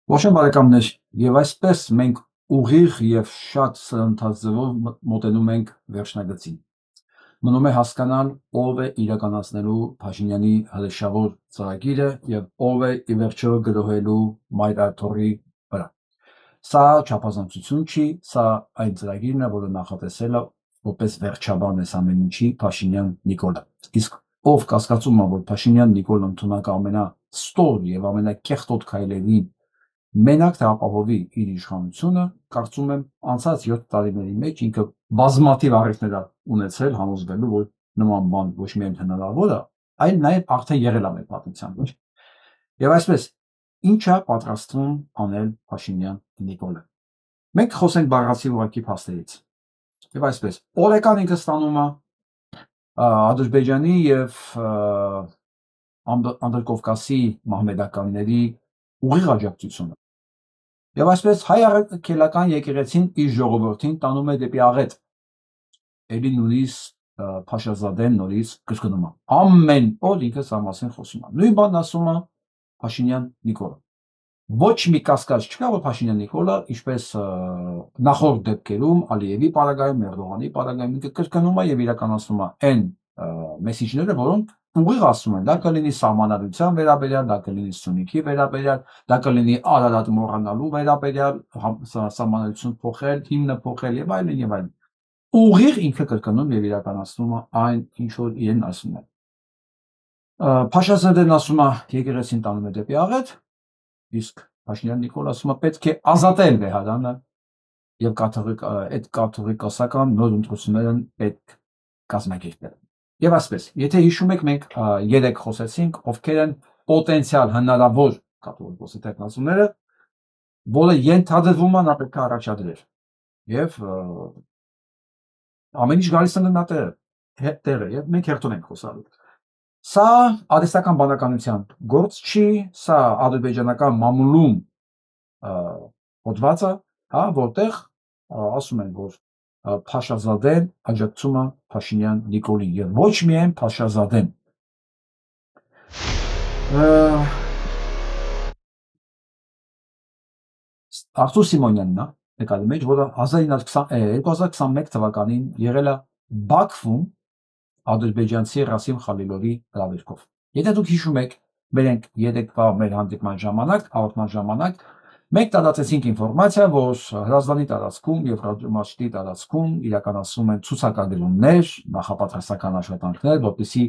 Ողջույն բարեկամներ, եւ այսպես մենք ուղիղ եւ շատ սրընթաց ձևով մոտենում ենք վերջնագծին։ Մնում է հասկանալ ով է իրականացնելու Փաշինյանի հրեշավոր ծրագիրը եւ ով է ի վերջո գրոհելու Մայր Արթուրի վրա։ Սա չափազանցություն չի, սա այն ծրագիրն է, որը նախատեսել է որպես վերջաբան այս ամեն ինչի Փաշինյան Նիկոլը։ Իսկ ով կասկածում է, որ Փաշինյան Նիկոլը ընդունակ ամենաստոր եւ ամենակեղտոտ քայլերին մենակ թե ապահովի իր իշխանությունը, կարծում եմ անցած 7 տարիների մեջ ինքը բազմաթիվ առիթներ է ունեցել համոզվելու, որ նման բան ոչ միայն հնարավոր է, այլ նաև արդեն եղել է մեր պատմության մեջ։ Եվ այսպես, ինչ է պատրաստվում անել Փաշինյան Նիկոլը։ Մենք խոսենք բառացի ուղղակի փաստերից։ Եվ այսպես, օրեկան ինքը ստանում է Ադրբեջանի եւ Անդրկովկասի մահմեդականների ուղիղ աջակցությունը։ Եվ այսպես հայ առաքելական եկեղեցին իր ժողովրդին տանում է դեպի աղետ։ Էլի նույնիսկ Փաշազադեն նորից կրկնում է։ Ամեն օր ինքը սա մասին խոսում է։ Նույն բանն ասում է Փաշինյան Նիկոլը։ Ոչ մի կասկած չկա, որ Փաշինյան Նիկոլը, ինչպես նախորդ դեպքերում Ալիևի պարագայում, Էրդողանի պարագայում ինքը կրկնում է եւ իրականացնում է այն մեսիջները, որոնք ուղիղ ասում են, դա կլինի սահմանադրության վերաբերյալ, դա կլինի Սյունիքի վերաբերյալ, դա կլինի Արարատ մոռանալու վերաբերյալ, սահմանադրություն փոխել, հիմնը փոխել եւ այլն եւ այլն։ Ուղիղ ինքը կրկնում եւ իրականացնում է այն, ինչ որ իրեն ասում է։ Փաշազադեն ասում է եկեղեցին տանում է դեպի աղետ, իսկ Փաշինյան Նիկոլ ասում է պետք է ազատել Բեհարանը եւ այդ կաթողիկոսական նոր ընտրությունները պետք կազմակերպել։ Եվ այսպես, եթե հիշում եք, մենք երեք խոսեցինք, ովքեր են պոտենցիալ հնարավոր կաթողիկոսի տեխնացուները, որը ենթադրվում է նա պետք է առաջադրել։ Եվ ամեն ինչ գալիս է նրա տեղը, եւ մենք հերթում ենք խոսալու։ Սա արհեստական բանականության գործ չի, սա ադրբեջանական մամուլում հոդված է, հա, որտեղ ասում են, որ Փաշազադեն աջակցում է Փաշինյան Նիկոլին եւ ոչ միայն Փաշազադեն։ Արթուր Սիմոնյանն է նկարի մեջ, որը 2021 թվականին եղել է Բաքվում ադրբեջանցի Ռասիմ Խալիլովի հրավերքով։ Եթե դուք հիշում եք, երեկվա մեր հանդիպման ժամանակ մենք տարածեցինք ինֆորմացիա, որ Հրազդանի տարածքում եւ Ռադիոմաշտի տարածքում իրականացում են ցուցակագրումներ, նախապատրաստական աշխատանքներ, որպեսզի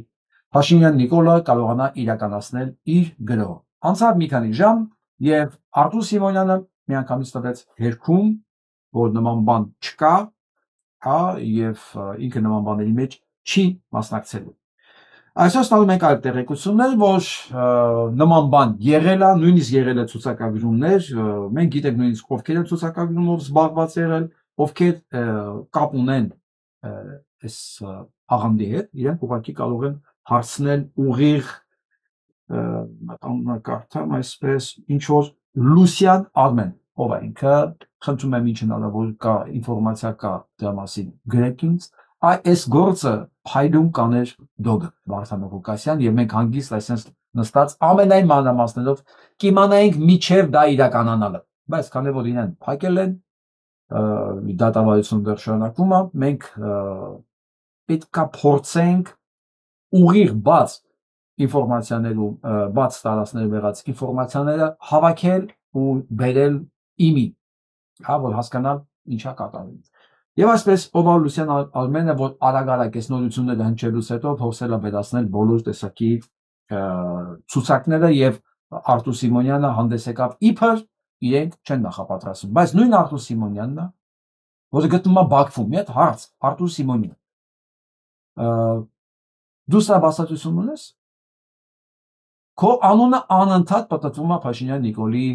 Փաշինյան Նիկոլը կարողանա իրականացնել իր գրոհը։ Անցավ մի քանի ժամ եւ Արթուր Սիմոնյանը միանգամից տվեց հերքում, որ նման բան չկա, հա, եւ ինքը նման բաների մեջ չի մասնակցելու։ Այսօր ստանում ենք այդ տեղեկություններ, որ նման բան եղել է, նույնիսկ եղել է ցուցակագրումներ, մենք գիտենք նույնիսկ ովքեր են ցուցակագրումով զբաղված եղել, ովքեր կապ ունեն այս աղանդի հետ, իրենք ուղղակի կարող են հարցնել ուղիղ կարդամ այսպես ինչ որ Լուսյան Արմեն, ով է ինքը, խնդրում եմ ինչ հնարավոր կա ինֆորմացիա կա դրա մասին գրեք ինձ, այս գործը փայլում կաներ դոգը Վարդան Ղուկասյան եւ մենք հանգիստ այսպես նստած ամենայն մանրամասներով կիմանայինք միջև դա իրականանալը, բայց քանի որ իրեն փակել են դատավարություն դեռ շարունակվում է, մենք պետքա փորձենք ուղիղ բաց ինֆորմացիաներում բաց տարածքներում եղած ինֆորմացիաները հավաքել ու բերել իմի, հա, որ հասկանալ ինչա կատարվում։ Եվ այսպես ով Լուսյան Արմենը, որ արագ-արագ այս նորությունները հնչելուց հետո փորձել է վերացնել բոլոր տեսակի ցուցակները եւ Արթուր Սիմոնյանը հանդես եկավ իբր իրենք չեն նախապատրաստում, բայց նույն Արթուր Սիմոնյանն է, որը գտնվում է Բաքվում, մի հատ հարց, Արթուր Սիմոնյան, դու սա բացատրություն ունես։ Քո անունը անընդհատ պատտվում է Փաշինյան Նիկոլի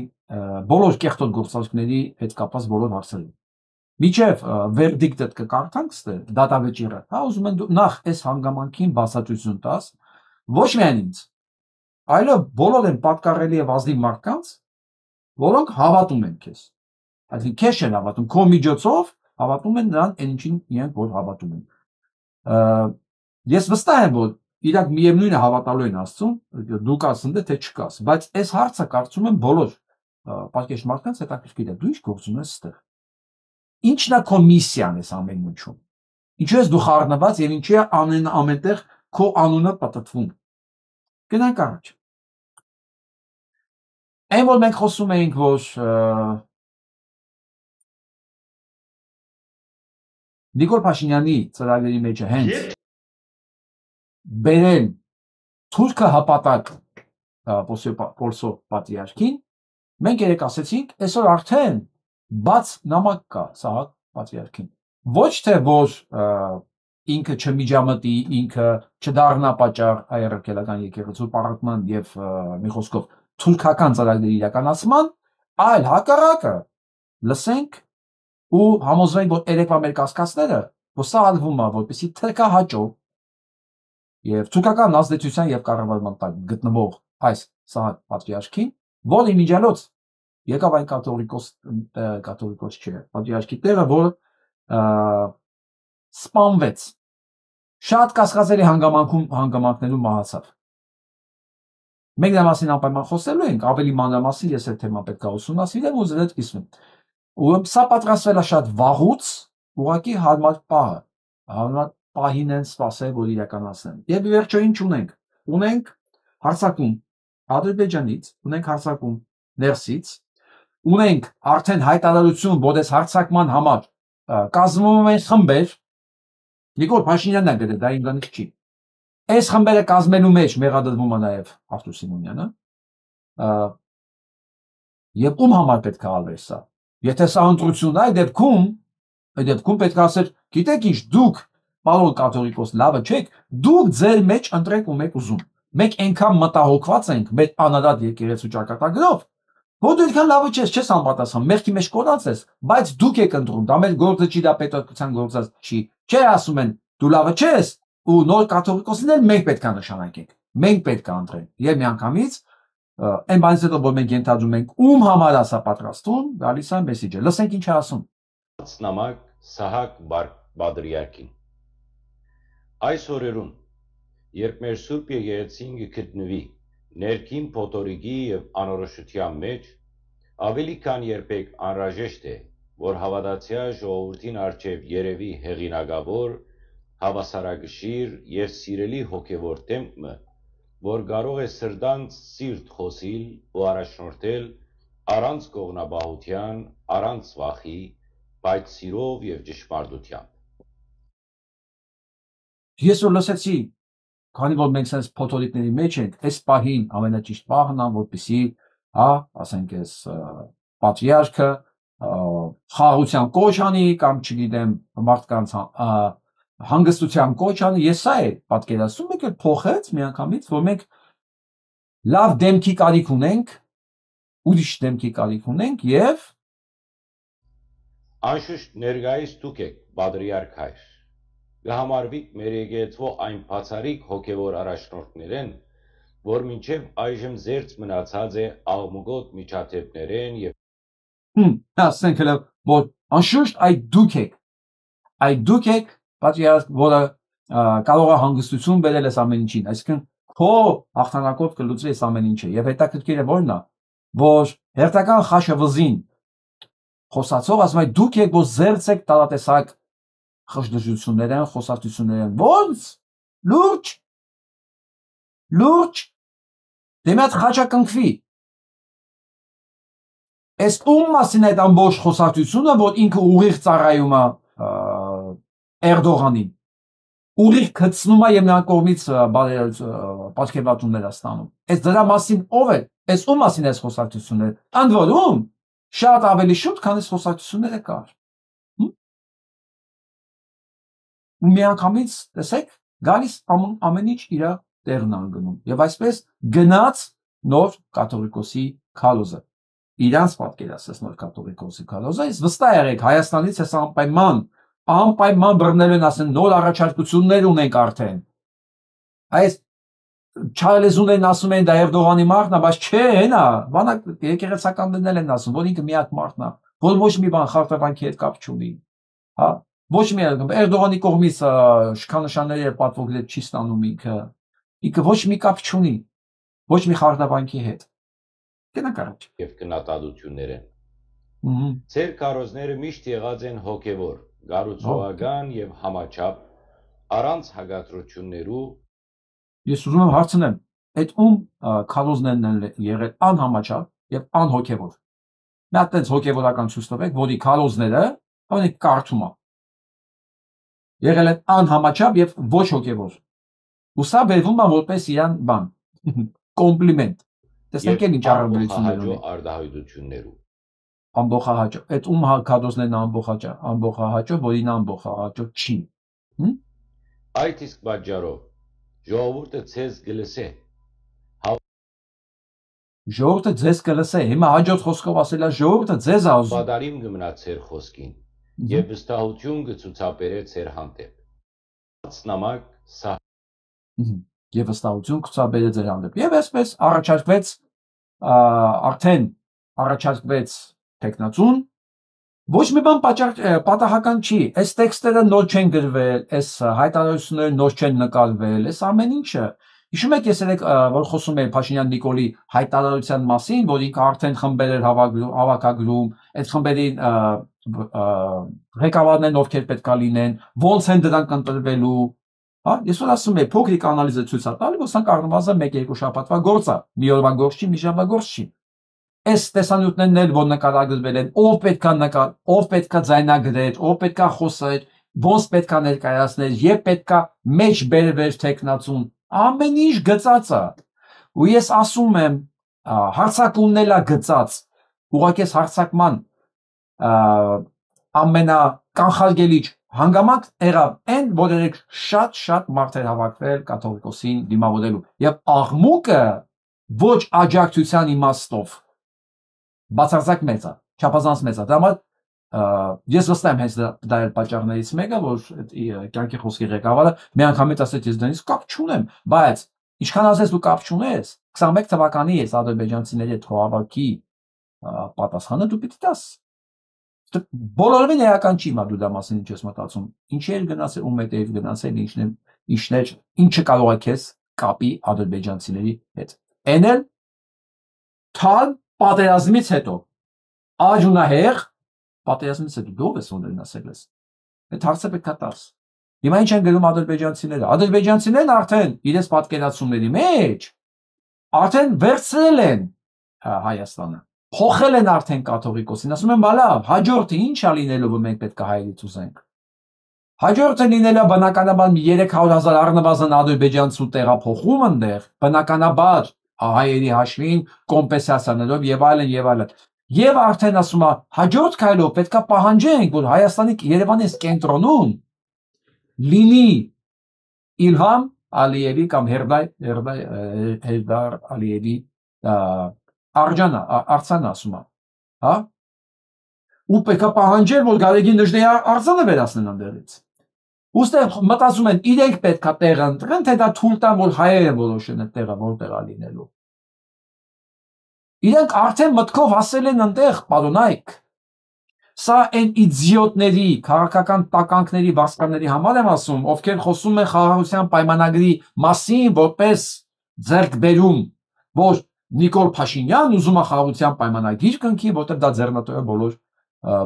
բոլոր կեղտոտ գործարքների հետ կապված բոլոր հարցերում։ Միջև վերդիկտը կկարդանք ստե դատավճիռը, հա, ուզում են դու նախ այս հանգամանքին բացատրություն տաս, ոչ միայն ինձ, այլև բոլոր են պատկառելի եւ ազնիվ մարդկանց, որոնք հավատում են քեզ։ Այսինքն քեզ չեն հավատում, քո միջոցով հավատում են նրան այն ինչին իրենք որ հավատում են։ Ես վստահ եմ, որ իրանք միևնույնը հավատալու են Աստծուն, դու կասես թե չկաս, բայց այս հարցը կարծում եմ բոլոր պատկերش մարդկանց հետաքրքիր է, դու ինչ գործ ունես ստեղ։ Ինչն է քո միսիան այս ամեն ինչում։ Ինչու ես դու խառնված եւ ինչի է ամենտեղ քո անունը պատտվում։ Գնանք առաջ։ Այն որ մենք խոսում էինք, որ Նիկոլ Փաշինյանի ծրագրերի մեջ է հենց բերել թուրքը հապատակ Պոլսո պատրիարքին, մենք երեք ասեցինք, այսօր արդեն բաց նամակ կա Սահակ պատրիարքին։ Ոչ թե որ ինքը չմիջամտի, ինքը չդառնա պատճառ հայ-առաքելական եկեղեցու պառակտման եւ մի խոսքով թուրքական ծրագրերի իրականացման, այլ հակառակը լսենք ու համոզվենք, որ երեկվա մեր կասկածները, որ սա ալվում է, որպեսզի թրքահաճո եւ թուրքական ազդեցության եւ կառավարման տակ գտնվող այս Սահակ պատրիարքին, որի միջալոց եկավ այն կաթողիկոս չէ, պատրիարքի տեղը, որ սպանվեց, շատ կասկածելի հանգամանքներում մահացավ։ Մենք դա մասին անպայման խոսելու ենք, ավելի մանրամասն ես այդ թեման պետք է ուսումնասիրեմ ու ձեզ հետ կիսվեմ։ Ու սա պատրաստվել է շատ վաղուց, ուղղակի հարմար պահին են սպասել, որ իրականացնեն։ Եվ վերջո ինչ ունենք։ Ունենք հարձակում Ադրբեջանից, ունենք հարձակում ներսից, ունենք արդեն հայտարարություն, որ այս հարձակման համար կազմվում են խմբեր, Նիկոլ Փաշինյանն է գրել, դա ինքնից չի։ Այս խմբերը կազմելու մեջ մեղադրվում է նաև Արթուր Սիմոնյանը, եւ ում համար պետք է արվեր սա։ Եթե սա ընտրությունն է, այդ դեպքում պետք է ասել, գիտեք ինչ, դուք պարոն կաթողիկոս լավը չեք, դուք ձեր մեջ ընտրեք ու մեկ ուզում։ Մենք այնքան մտահոգված ենք մեր անարատ եկեղեցու ճակատագրով, որ դու այնքան լավը չես անպատասխան, մեղքի մեջ կորած ես, բայց դուք եք ընտրում, դա մեր գործը չի, դա պետության գործը չի։ Չէ, ասում են, դու լավը չես, ու նոր կաթողիկոսին էլ մենք պետք է նշանակենք, մենք պետք է ընտրենք։ Եվ միանգամից այն բանից հետո, որ մենք ենթադրում ենք, ում համար է սա պատրաստում, գալիս է մեսիջը։ Լսենք ինչ է ասում։ Նամակ Սահակ Պատրիարքին։ Այս օրերուն, երբ մեր Սուրբ Եկեղեցին գտնվի ներքին փոթորիկի եւ անորոշության մեջ, ավելի քան երբեք անհրաժեշտ է, որ հավատացյալ ժողովրդին առջև երևի հեղինակավոր, հավասարակշիռ եւ սիրելի հոգեվոր դեմքը, որ կարող է սրտանց սիրտ խոսիլ ու առաջնորդել առանց կողնաբահության, առանց վախի, բայց սիրով եւ ճշմարտությամբ։ Ես որ լսեցի, քանի որ մենք sense փոթորիկների մեջ ենք, այս պահին ամենաճիշտ պահն է, որպեսզի, ասենք այս պատրիարքը խաղաղության կոչ անի կամ չգիտեմ մարդկանց հանգստության կոչ անի, ես սա է պատկերացնում, մեկ էլ փոխեց միանգամից, որ մենք լավ դեմքի կարիք ունենք, ուրիշ դեմքի կարիք ունենք եւ Անշուշտ ներկայիս դուք եք Պատրիարք հայր։ Կհամարվիք մեր եկեղեցու այն բացառիկ հոգևոր առաջնորդներեն, որ մինչև այժմ զերծ մնացած է աղմուկոտ միջադեպներեն եւ ասենք հələ որ անշուշտ այդ դուք եք պատրիարք, որը կարող է հանգստություն բերել այս ամեն ինչին, այսինքն քո հաղթանակով կլուծվի այս ամեն ինչը եւ հետաքրքիր է որն է, որ հերթական խաշվզին խոսացող ասում է դուք եք որ զերծ եք տարատեսակ խժդժություններն, խոսակցություններն, ոնց լուրջ դե մի հատ խաչա կնքվի։ Այս ում մասին այդ ամբողջ խոսակցությունը, որ ինքը ուղիղ ծառայում է Էրդողանին, ուղիղ գցնում է եւ նա կողմից պատկերվածումներ է ստանում։ Այս դրա մասին ով է, այս ում մասին է խոսակցությունները, ընդ որում շատ ավելի շուտ, քան այս խոսակցությունները կար։ Ու միանգամից, տեսեք, գալիս ամեն ինչ իր տեղն անգնում։ Եվ այսպես գնաց նոր կաթողիկոսի քալոզը։ Իրանց պատկերացրած նոր կաթողիկոսի քալոզը, իսկ վստահ եղեք, Հայաստանից էս անպայման բռնելու են, ասեն, նոր առաջարկություններ ունենք արդեն։ Այս չարելեզուներն ասում են դա Էրդողանի մարդն է, բայց չէ, հենա, բանակ եկեղեցականներն են ասում, որ ինքը միակ մարդն է, որ ոչ մի բան խարտավանքի հետ կապ չունի։ Հա, ոչ մի Էրդողանի կողմից շքանշանների եւ պատվոգներ չի ստանում ինքը ոչ մի կապ չունի, ոչ մի խարտավանքի հետ։ Գնանք առաջ։ եւ կնատադություններ են։ Ահա։ Ձեր քարոզները միշտ եղած են հոգեվոր, գառուցողական եւ համաչափ, առանց հագատրություններու։ Ես ուզում եմ հարցնեմ, այդ ում քարոզներն են եղել անհամաչափ եւ անհոգեվոր։ Նա այդպես հոգեվորական ցույց տվեք, որի քարոզները, օրինակ կարդում է, եղել են անհամաչափ եւ ոչ հոգեվոր։ Ու սա բերվում է որպես իրան բան, կոմպլիմենտ։ Տեսնենք ինչ առավելություններ ունի։ Արդահայտություններու։ Ամբողջահաճո։ Այդ ում քարոզներն ամբողջահաճո, որին ամբողջահաճո չի։ Այդ իսկ պատճառով ժողովուրդը ցեզ գլսե։ Ժողովուրդը ձեզ կլսե։ Հիմա հաջորդ խոսքով ասելա ժողովուրդը ձեզ է ուզում։ Բադարիմ կմնա ցեր խոսքին եւ վստահություն կցուցաբերե ցեր հանդեպ։ Նամակ սա եւ վստահություն կցուցաբերե ձեր հանդեպ։ Եվ այսպես առաջարկվեց տեխնացուն, ոչ մի բան պատահական չի։ Այս տեքստերը նոր չեն գրվել, այս հայտարարությունները նոր չեն նկարվել, այս ամեն ինչը։ Հիշում եք, ես երեք որ խոսում էի Փաշինյան Նիկոլի հայտարարության մասին, որ ինքը արդեն խմբեր էր հավաքագրում, այդ խմբերին ղեկավարներն ովքեր պետքա լինեն, ոնց են դրանք ընտրվելու, հա, ես որ ասում եմ, փոքրիկ անալիզը ցույց է տալի, որ սա առնվազն 1-2 շաբաթվա գործ է, մի օրվա գործ չի, մի շաբաթվա գործ չի։ Այս տեսանյութներն էլ որ նկարագրվել են, ով պետքա ձայնագրեր, ով պետքա խոսեր, ոնց պետքա ներկայացներ, եւ պետքա մեջ բերվեր տեխնացուն, ամեն ինչ գծած է։ Ու ես ասում եմ, հարցակումն էլ է գծած, ուղղակի հարցակման ամենականխարգելիչ հանգամանք եղավ այն, որ շատ մարդեր հավաքվել կաթողիկոսին դիմավորելու եւ աղմուկը ոչ աջակցության իմաստով բացարձակ մեծ է, չափազանց մեծ է։ Դա համար ես վստահ եմ հենց դա էլ պատճառներից մեկը, որ կյանքի խոսքի ղեկավարը մի անգամից ասեց ես դրանից կապ չունեմ, բայց ինչքան ասես դու կապ չունես, 21 թվականի ես ադրբեջանցիների հետ հավաքի պատասխանը դու պիտի տաս։ Բոլորովին էական չի մա դու դա մասին ինչ ես մտածում, ինչի էր գնացել, ում հետ էր գնացել, ինչը կարող է քեզ կապի ադրբեջանցիների հետ։ Էն էլ թալ պատերազմից հետո աջունահեղ պատերազմից հետո դու ես ոնց ասել ես։ Այդ հարցը պետք է տաս։ Հիմա ինչ են գրում ադրբեջանցիները։ Ադրբեջանցիներն արդեն իրենց պատկերացումների մեջ արդեն վերցրել են Հայաստանը։ Փոխել են արդեն կաթողիկոսին, ասում են, բալավ, հաջորդը ինչ է լինելու, որ մենք պետք է հայերից ուզենք։ Հաջորդը լինելա բնականաբար 300,000 առնվազն ադրբեջանցու տեղափոխում ընդեղ, բնականաբար հայերի հաշվին կոմպենսացիաներով եւ այլն։ Եվ արդեն ասում է, հաջորդ քայլով պետք է պահանջենք, որ Հայաստանի Երևանի կենտրոնում լինի Իլհամ Ալիևի կամ Հերդար Ալիևի արձանը ասում է, հա? Ու պետք է պահանջել, որ Գարեգին Նժդեհի արձանը վերացնեն այնտեղից։ Ուստեղ մտածում են, իրենք պետք է տեղը ընտրեն, թե դա թույլ տան, որ հայերը որոշեն այդ տեղը որտեղ է լինելու։ Իրենք արդեն մտքով հասել են այնտեղ, պարոնայք։ Սա այն իդիոտների, քաղաքական տականքների, վասկանների համար եմ ասում, ովքեր խոսում են խաղաղության պայմանագրի մասին, որպես ձեռքբերում, որ Նիկոլ Փաշինյանն ուզում է խաղաղության պայմանագիր կնքի, որտեղ դա ձեռնտու է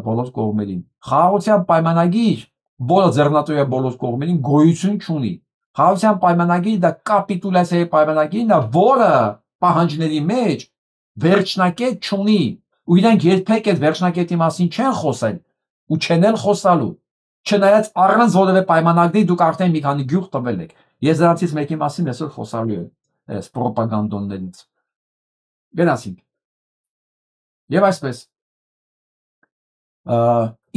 բոլոր կողմերին։ Խաղաղության պայմանագիր, որը ձեռնտու է բոլոր կողմերին, գոյություն չունի։ Խաղաղության պայմանագիրը դա կապիտուլյացիայի պայմանագիրն է, որը պահանջների մեջ վերջնակետ չունի, ու իրենք երբեք այդ վերջնակետի մասին չեն խոսել ու չեն էլ խոսալու։ Չնայած առանց որևէ պայմանագրի դուք արդեն մի քանի գյուղ տվել եք։ Ես դրանցից մեկի մասին այսօր խոսալու եմ, այս պրոպագանդոններից։ Գնացինք։ Եվ այսպես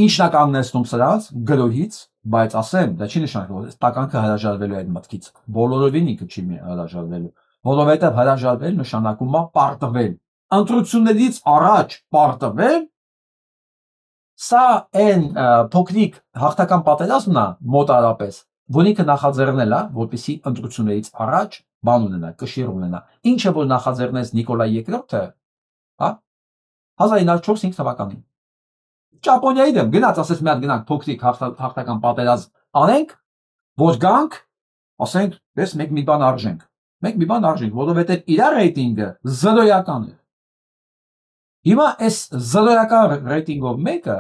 ինչն է կանգնեցնում սրանց գրոհից, բայց ասեմ, դա չի նշանակում, որ տականքը հրաժարվելու է այդ մտքից։ Բոլորովին ինքը չի հրաժարվելու, որովհետև հրաժարվել նշանակում է պարտվել։ Ընտրություններից առաջ պարտվել, սա այն փոքրիկ հաղթական պատերազմն է մոտարապես, որ ինքը նախաձեռնել է, որպեսզի ընտրություններից առաջ բան ունենա, կշիռ ունենա։ Ինչը որ նախաձեռնեց Նիկոլայ II-ը, հա, 1904-5 թվականին։ Ճապոնիայի դեմ գնաց, ասես մի հատ գնանք փոքրիկ հաղթական պատերազմ անենք, որ գանք, ասենք, ես մեկ մի բան արժենք, որովհետև իր ռեյտինգը զրոյական է։ Հիմա այս զրոյական ռեյտինգով մեկը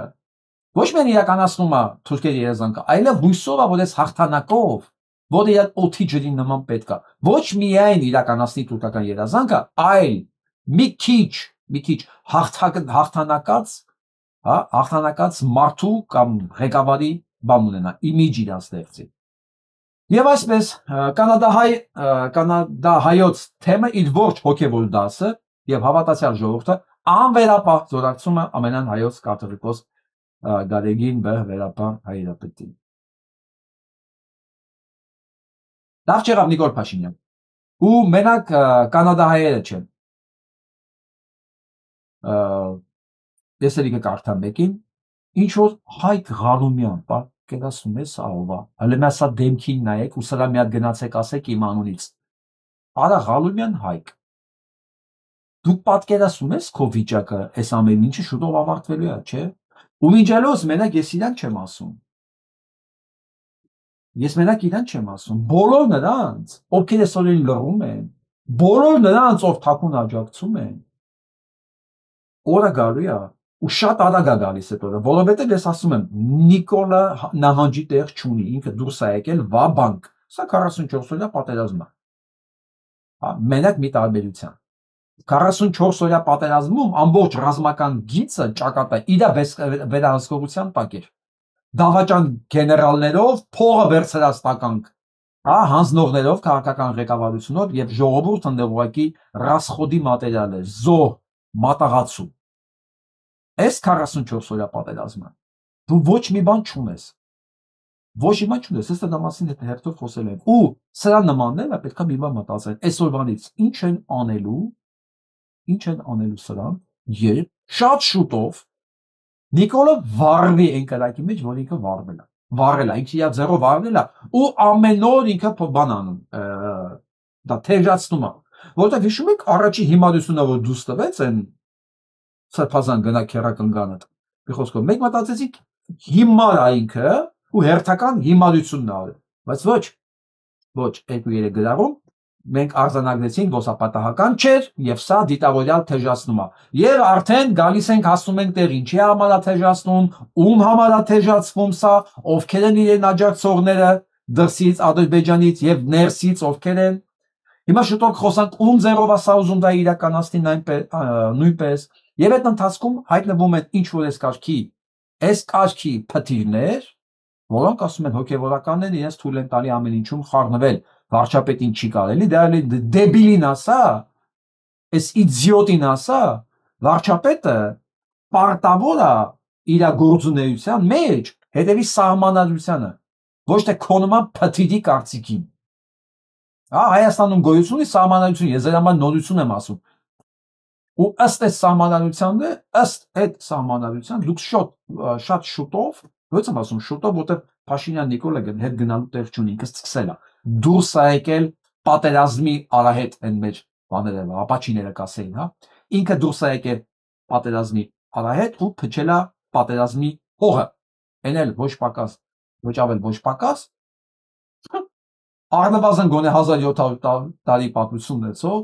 ոչ միայն իրականացնում է թուրքերի երազանքը, այլև հույսով է, որ այս հաղթանակով, որը իր օդի ջրի նման պետք է, ոչ միայն իրականացնի թուրքական երազանքը, այլ մի քիչ հաղթանակած մարդու կամ ղեկավարի բան ունենա, իմիջ իրան ստեղծի։ Եվ այսպես կանադահայոց թեմը իր ողջ հոգևոր դասը եւ հավատացյալ ժողովուրդը անվերապահ զորակցում է ամենան հայոց կաթողիկոս Գարեգին վերապահ հայրապետին։ Լավ չեղավ Նիկոլ Փաշինյան։ Ու մենակ կանադահայերը չեն։ Ես էլի կկարդամ մեկին, ինչ որ Հայկ Ղանումյան, պատկերացնում ես ահովա, հələ մյա սա դեմքին նայեք ու սրա մի հատ գնացեք ասեք իմ անունից։ Արա Ղանումյան Հայկ։ Դուք պատկերացնում ես քո վիճակը, այս ամեն ինչը շուտով ավարտվելու է, չէ՞։ Ու մինչելոց մենակ ես իրան չեմ ասում։ Ես մենակ իրան չեմ ասում, բոլոր նրանց, ովքեր այսօրին լռում են, բոլոր նրանց, ով թաքուն աջակցում են, օրը գալու է ու շատ արագ է գալիս այդ օրը, որովհետև ես ասում եմ, Նիկոլը նահանջի տեղ չունի, ինքը դուրս է եկել վաբանկ, սա 44 օրյա պատերազմ է, մենակ մի տարբերության, 44 օրյա պատերազմում ամբողջ ռազմական գիծը ճակատը իր վերահսկողության տակ էր, դավաճան գեներալներով, փողը վերցրած տականք, հանձնողներով, քաղաքական ղեկավարությունով եւ ժողովուրդը ուղղակի ռասխոդի մատերիալ էր, զոհ, մատաղացու։ Այս 44 օրյա պատերազմը դու ոչ մի բան չունես, ոչ մի բան չունես, ես դա մասին հերթով խոսել եմ, ու սրա նմանները պետք է մի բան մտածեն, այսօրվանից ինչ են անելու սրան, երբ շատ շուտով Նիկոլը վառվի այն կրակի մեջ, որ ինքը վառել է, ինքը իր ձեռով վառել է, ու ամեն օր ինքը բան անում, դա թեժացնում է, որովհետև հիշում եք առաջի հիմարությունը, որ դուրս տվեց այն սրբազան գնա քերակ ընկանդ, մի խոսքով, մեկ մտածեցիք հիմար է ինքը ու հերթական հիմարությունն է, բայց ոչ, 2-3 գրառում մենք արձանագրեցինք, որ սա պատահական չէր եւ սա դիտավորյալ թեժացնում է։ Եվ արդեն գալիս ենք հասնում ենք տեղ ինչի համար է թեժացնում, ում համար է թեժացվում սա, ովքեր են իրեն աջակցողները դրսից, Ադրբեջանից եւ ներսից ովքեր են։ Հիմա շուտով խոսանք ում ձեռով է սա ուզում դա իրականացնի նույնպես եւ այդ ընթացքում հայտնվում են ինչ որ այս կարգի փթիրներ, որոնք ասում են հոգեվորականներ իրենց թույլ են տալի ամեն ինչում խառնվել, վարչապետին չի կարելի, դա դեբիլին ասա, այս իդիոտին ասա, վարչապետը պարտավոր է իր գործունեության մեջ հետևի սահմանադրությանը, ոչ թե քո նման փթիրի կարծիքին։ Հայաստանում գոյություն ունի սահմանադրություն, ես դրա համար նորություն եմ ասում։ Ու ըստ այս սահմանադրության, ըստ այդ սահմանադրության դուք շատ շուտով, ո՞ց եմ ասում շուտով, որտեղ Փաշինյան Նիկոլը հետ գնալու տեղ չունի, ինքը սկսել է դուրս է եկել պատերազմի արահետ են մեր բաները, ապաչիները կասեին, ինքը դուրս է եկել պատերազմի արահետ ու փչել է պատերազմի հողը, այն էլ ոչ պակաս, ոչ ավել ոչ պակաս, առնվազն գոնե 1700 տարի պատմություն ունեցող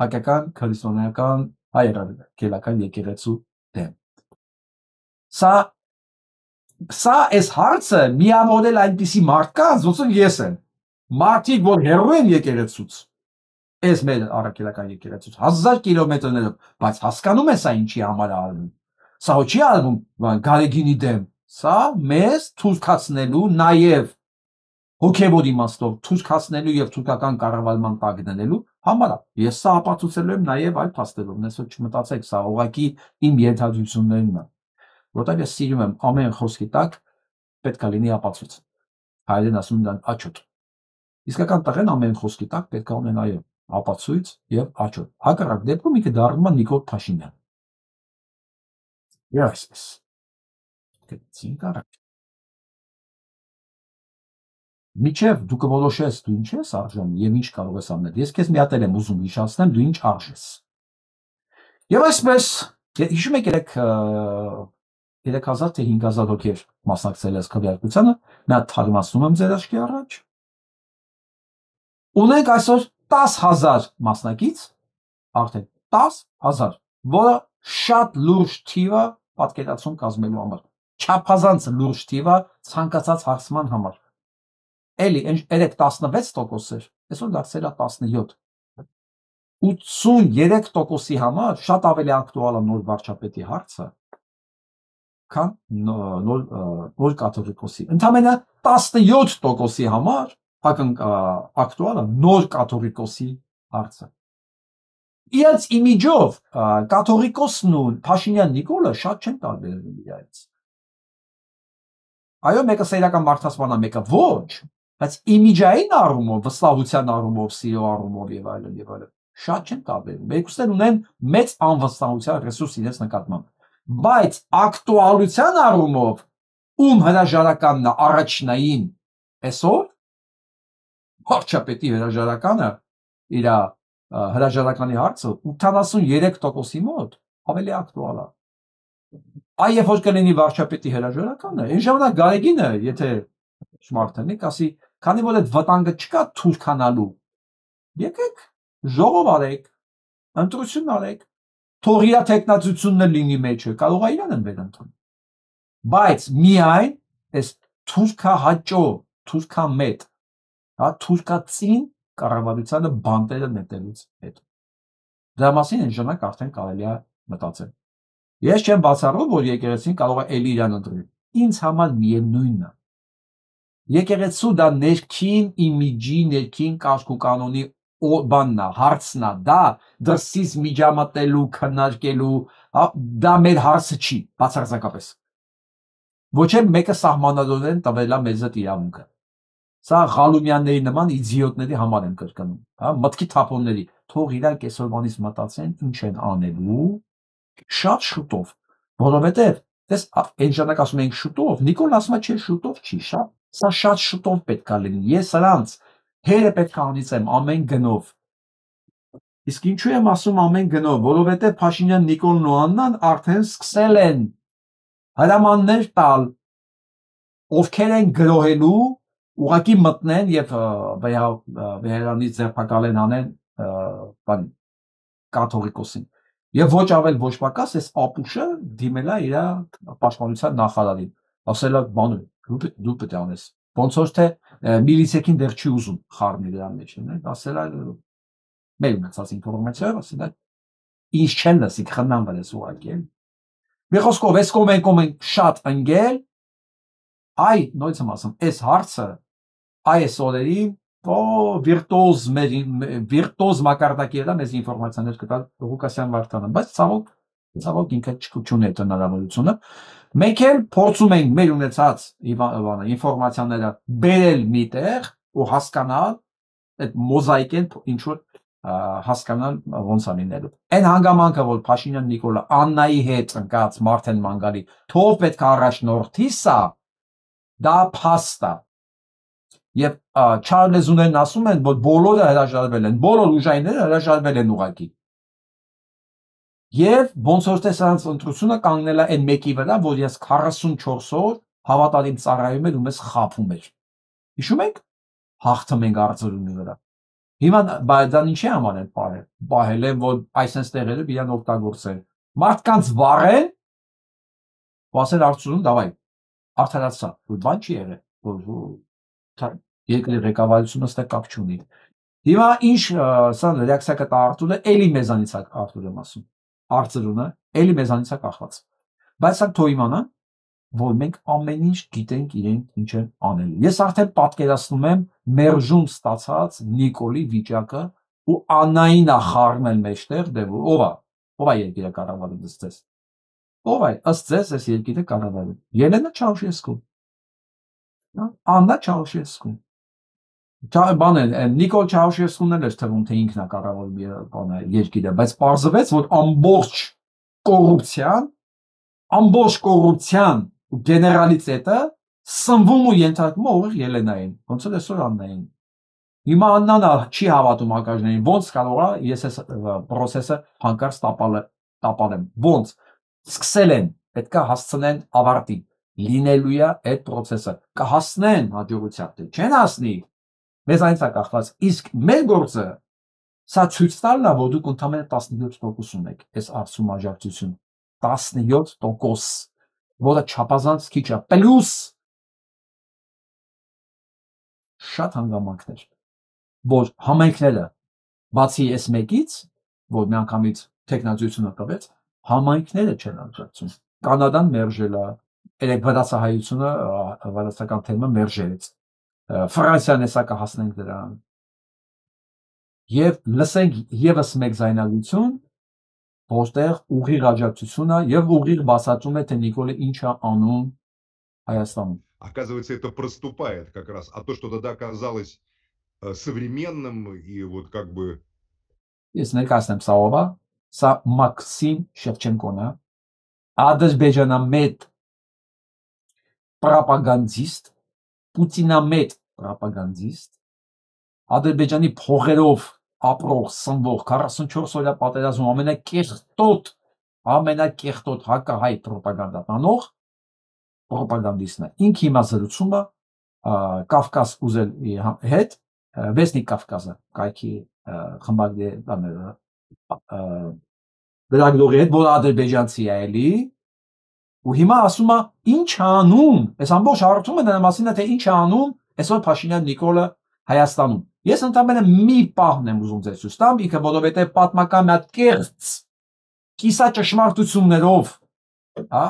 հայկական քրիստոնեական հայրաքելական եկեղեցու դեմ։ Սա այս հարցը միավորել այնպիսի մարդկանց, ոնց ես եմ, մարդիկ, որ հեռու են եկեղեցուց, այս մեր առաքելական եկեղեցուց, 1000 կիլոմետրներով, բայց հասկանում է սա ինչի համար է արվում, սա չի արվում Գարեգինի դեմ, սա մեզ թուրքացնելու, նաև հոգևոր իմաստով թուրքացնելու եւ թուրքական կառավարման տակ դնելու համար է։ Ես սա ապացուցել եմ նաև այլ փաստերով, այսօր չմտածեք, սա ուղղակի իմ ենթադրություններն են, որտեղ ես սիրում եմ ամեն խոսքի տակ պետք է լինի ապացույց։ Հայերեն ասում են աչոտ։ Իսկական տղեն ամեն խոսքի տակ պետք է ունենա ապացույց եւ աչոտ։ Հակառակ դեպքում ինքը դառնում է Նիկոլ Փաշինյան։ Այսպես։ Գցինք առաջ։ Միջև դու կորոշես դու ինչ ես արժան եւ ինչ կարող ես անել։ Ես քեզ մի հատ եմ ուզում հիշեցնեմ դու ինչ արժես։ Եվ այսպես, հիշում եք 3000 թե 5000 հոգի մասնակցել այս քվեարկությանը, մի հատ թարմացնում եմ ձեր աչքի առաջ։ Ունենք այսօր 10000 մասնակից, արդեն 10000, որը շատ լուրջ թիվը պատկերացում կազմելու համար, չափազանց լուրջ թիվը ցանկացած հարցման համար։ Էլի երեք 16% էր, այսօր դարձել է 17։ 83%-ի համար շատ ավելի ակտուալ է նոր վարչապետի հարցը, քան նոր կաթողիկոսի։ Ընդամենը 17%-ի համար ակտուալ է նոր կաթողիկոսի հարցը։ Իրենց իմիջով կաթողիկոսն ու Փաշինյան Նիկոլը շատ չեն տարբերվում իրարից։ Այո, մեկը սեիրական մարդասպան է, մեկը ոչ, բայց իմիջային առումով, վստահության առումով, սիրո առումով եւ այլն, շատ չեն տարբերվում։ Երկուսն ունեն մեծ անվստահության ռեսուրս իրենց նկատմամբ, բայց ակտուալության առումով ում հրաժարականն է առաջնային այսօր, վարչապետի հրաժարականը, իր հրաժարականի հարցը 83%-ի մոտ ավելի ակտուալ է։ Այ երբ որ կլինի վարչապետի հրաժարականը, այն ժամանակ Գարեգինը, եթե շմարթենի, ասի, քանի որ այդ վտանգը չկա թուրքանալու, եկեք ժողով արեք, ընտրություն արեք, թող իր թեկնածությունն լինի մեջը, կարող է իրան են վերընտրում։ Բայց միայն այս թուրքահաճո, թուրքամետ, թուրքածին կառավարությանը բանտերը նետելուց հետո։ Դրա մասին այն ժամանակ արդեն կարելի է մտածել։ Ես չեմ բացառում, որ եկեղեցին կարող է էլի իրան ընտրել։ Ինձ համար միևնույնն է։ Եկեղեցու դա ներքին իմիջի, ներքին կարգ ու կանոնի բանն է, հարցն է, դա դրսից միջամտելու, քննարկելու, դա մեր հարցը չի, բացարձակապես։ Ոչ էլ մեկը սահմանադրորեն տվել է մեզ այդ իրավունքը։ Սա Ղալումյանների նման իդիոտների համար են կրկնում, մտքի թափոնների, թող իրանք այսօրվանից մտածեն ինչ են անելու շատ շուտով, որովհետև դες այն ժամանակ ասում ենք շուտով, Նիկոլն ասում է չէ շուտով չի, սա շատ շուտով պետք է լինի, ես սրանց հերը պետք է անիծեմ ամեն գնով։ Իսկ ինչու եմ ասում ամեն գնով, որովհետև Փաշինյան Նիկոլն ու Աննան արդեն սկսել են հրամաններ տալ, ովքեր են գրոհելու, ուղղակի մտնեն եւ Վեհերանից ձերբակալեն անեն կաթողիկոսին։ Եվ ոչ ավել ոչ պակաս այս ապուշը դիմել է իր պաշտպանության նախարարին, ասել է բանը դու պետք է անես, ոնց որ թե միլիցիային դեռ չի ուզում խառնել դրա մեջ, ասել է մեր ունեցած ինֆորմացիայով, ասել է ինչ չեն լսի, խնամվել ես ուղղակի։ Մի խոսքով այս կոմեն շատ ընկել, այ նույնց եմ ասում, այս հարցը այս օրերին վիրտուոզ մակարդակի է մեզ ինֆորմացիաներ կտալ Ղուկասյան Վարդանը, բայց ցավոք ինքը չունի այդ հնարավորությունը։ Մենք էլ փորձում ենք մեր ունեցած ինֆորմացիաները բերել միտեղ ու հասկանալ այդ մոզաիկեն ինչ որ հասկանալ ոնց է լինելու։ Այն հանգամանքը, որ Փաշինյան Նիկոլը Աննայի հետ ընկած Մարտեն Մանգալի թող պետք է առաջնորդի սա, դա փաստ է։ Եվ Չարլեզուներն ասում են, որ բոլորը հրաժարվել են, բոլոր ուժայինները հրաժարվել են ուղղակի։ Եվ ոնց որ թե սրանց ընտրությունը կանգնել է այն մեկի վրա, որ ես 44 օր հավատարիմ ծառայում էր ու մեզ խաբում էր։ Հիշում եք, հաղթում ենք արձրունի վրա։ Հիմա դա ինչի համար են պահել։ Պահել են, որ այսպես տեղերով իրան օգտագործեն։ Մարդկանց վառեն, ու ասել արձրուն, դավայ, արդարացա, որ բան չի եղել։ Երկրի ղեկավարությունը ստե կապ չունի։ Հիմա ինչ սա ռեակցիա կտա Արտուրը, էլի մեզանից է Արտուրը եմ ասում։ Արձրունը էլի մեզանից է կախված։ Բայց սա թող իմանա, որ մենք ամեն ինչ գիտենք իրենք ինչ են անելու։ Ես արդեն պատկերացնում եմ մերժում ստացած Նիկոլի վիճակը ու Աննային է խառնել մեջտեղ, դե ով է երկիրը կառավարում ըստ ձեզ։ Ով է ըստ ձեզ այս երկիրը կառավարում։ Ելենա Չաուշեսկու։ Աննա Չաուշեսկու։ Նիկոլ Չաուշեսկուն էլ էր թվում, թե ինքն է կառավարում երկիրը, բայց պարզվեց, որ ամբողջ կոռուպցիան գեներալիտետը սնվում ու ենթարկվում է ուղիղ Ելենային, ոնց էլ այսօր Աննային։ Հիմա Աննան չի հավատում ակաժներին, ոնց կարող է ես այս process-ը հանկարծ տապալեմ։ Ոնց սկսել են, պետք է հասցնեն ավարտի, լինելու է այդ process-ը, կհասնեն հաջողության, չեն հասնի, մեզ այնց է կախված, իսկ մեր գործը Սա ցույց տալն է, որ դուք ընդամենը 17% ունեք այս արդյունքում աջակցություն, 17%, որը չափազանց քիչ է, պլյուս շատ հանգամանքներ, որ համայնքները բացի այս մեկից, որ միանգամից տեխնացությունը տվեց, համայնքները չեն աջակցում։ Կանադան մերժել է, երեք վրացահայությունը, վրացական թեմը մերժեց։ Ֆրանսիան հեսա կհասնենք դրան։ Եվ լսենք եւս մեկ զայնագրություն, որտեղ ուղիղ աջակցությունը եւ ուղիղ բացատրում է, թե Նիկոլը ինչ է անում Հայաստանում։ Оказывается, это проступает как раз, а то, что тогда казалось современным и вот как бы... Ես ներկայացնեմ սա սա Մաքսիմ Շևչենկոն է, ադրբեջանամետ պրոպագանդիստ, պուտինամետ պրոպագանդիստ, Ադրբեջանի փողերով ապրող, սնվող 44-օրյա պատերազմում ամենակեղտոտ հակահայ պրոպագանդա տանող պրոպագանդիստն է։ Ինքը հիմա զրուցում է Կովկաս ուզել հետ, Վեսնիկ Կովկասը, կայքի խմբագրի լրագրողի հետ, որ ադրբեջանցի է էլի, ու հիմա ասում է ինչ անում, այս ամբողջ հարցումը դրա մասին է, թե ինչ անում այսօր Փաշինյան Նիկոլը Հայաստանում։ Ես ընդամենը մի պահն եմ ուզում ձեզ ցույց տամ, ինքը որովհետև պատմական մի հատ կեղծ կիսա ճշմարտություններով, հա,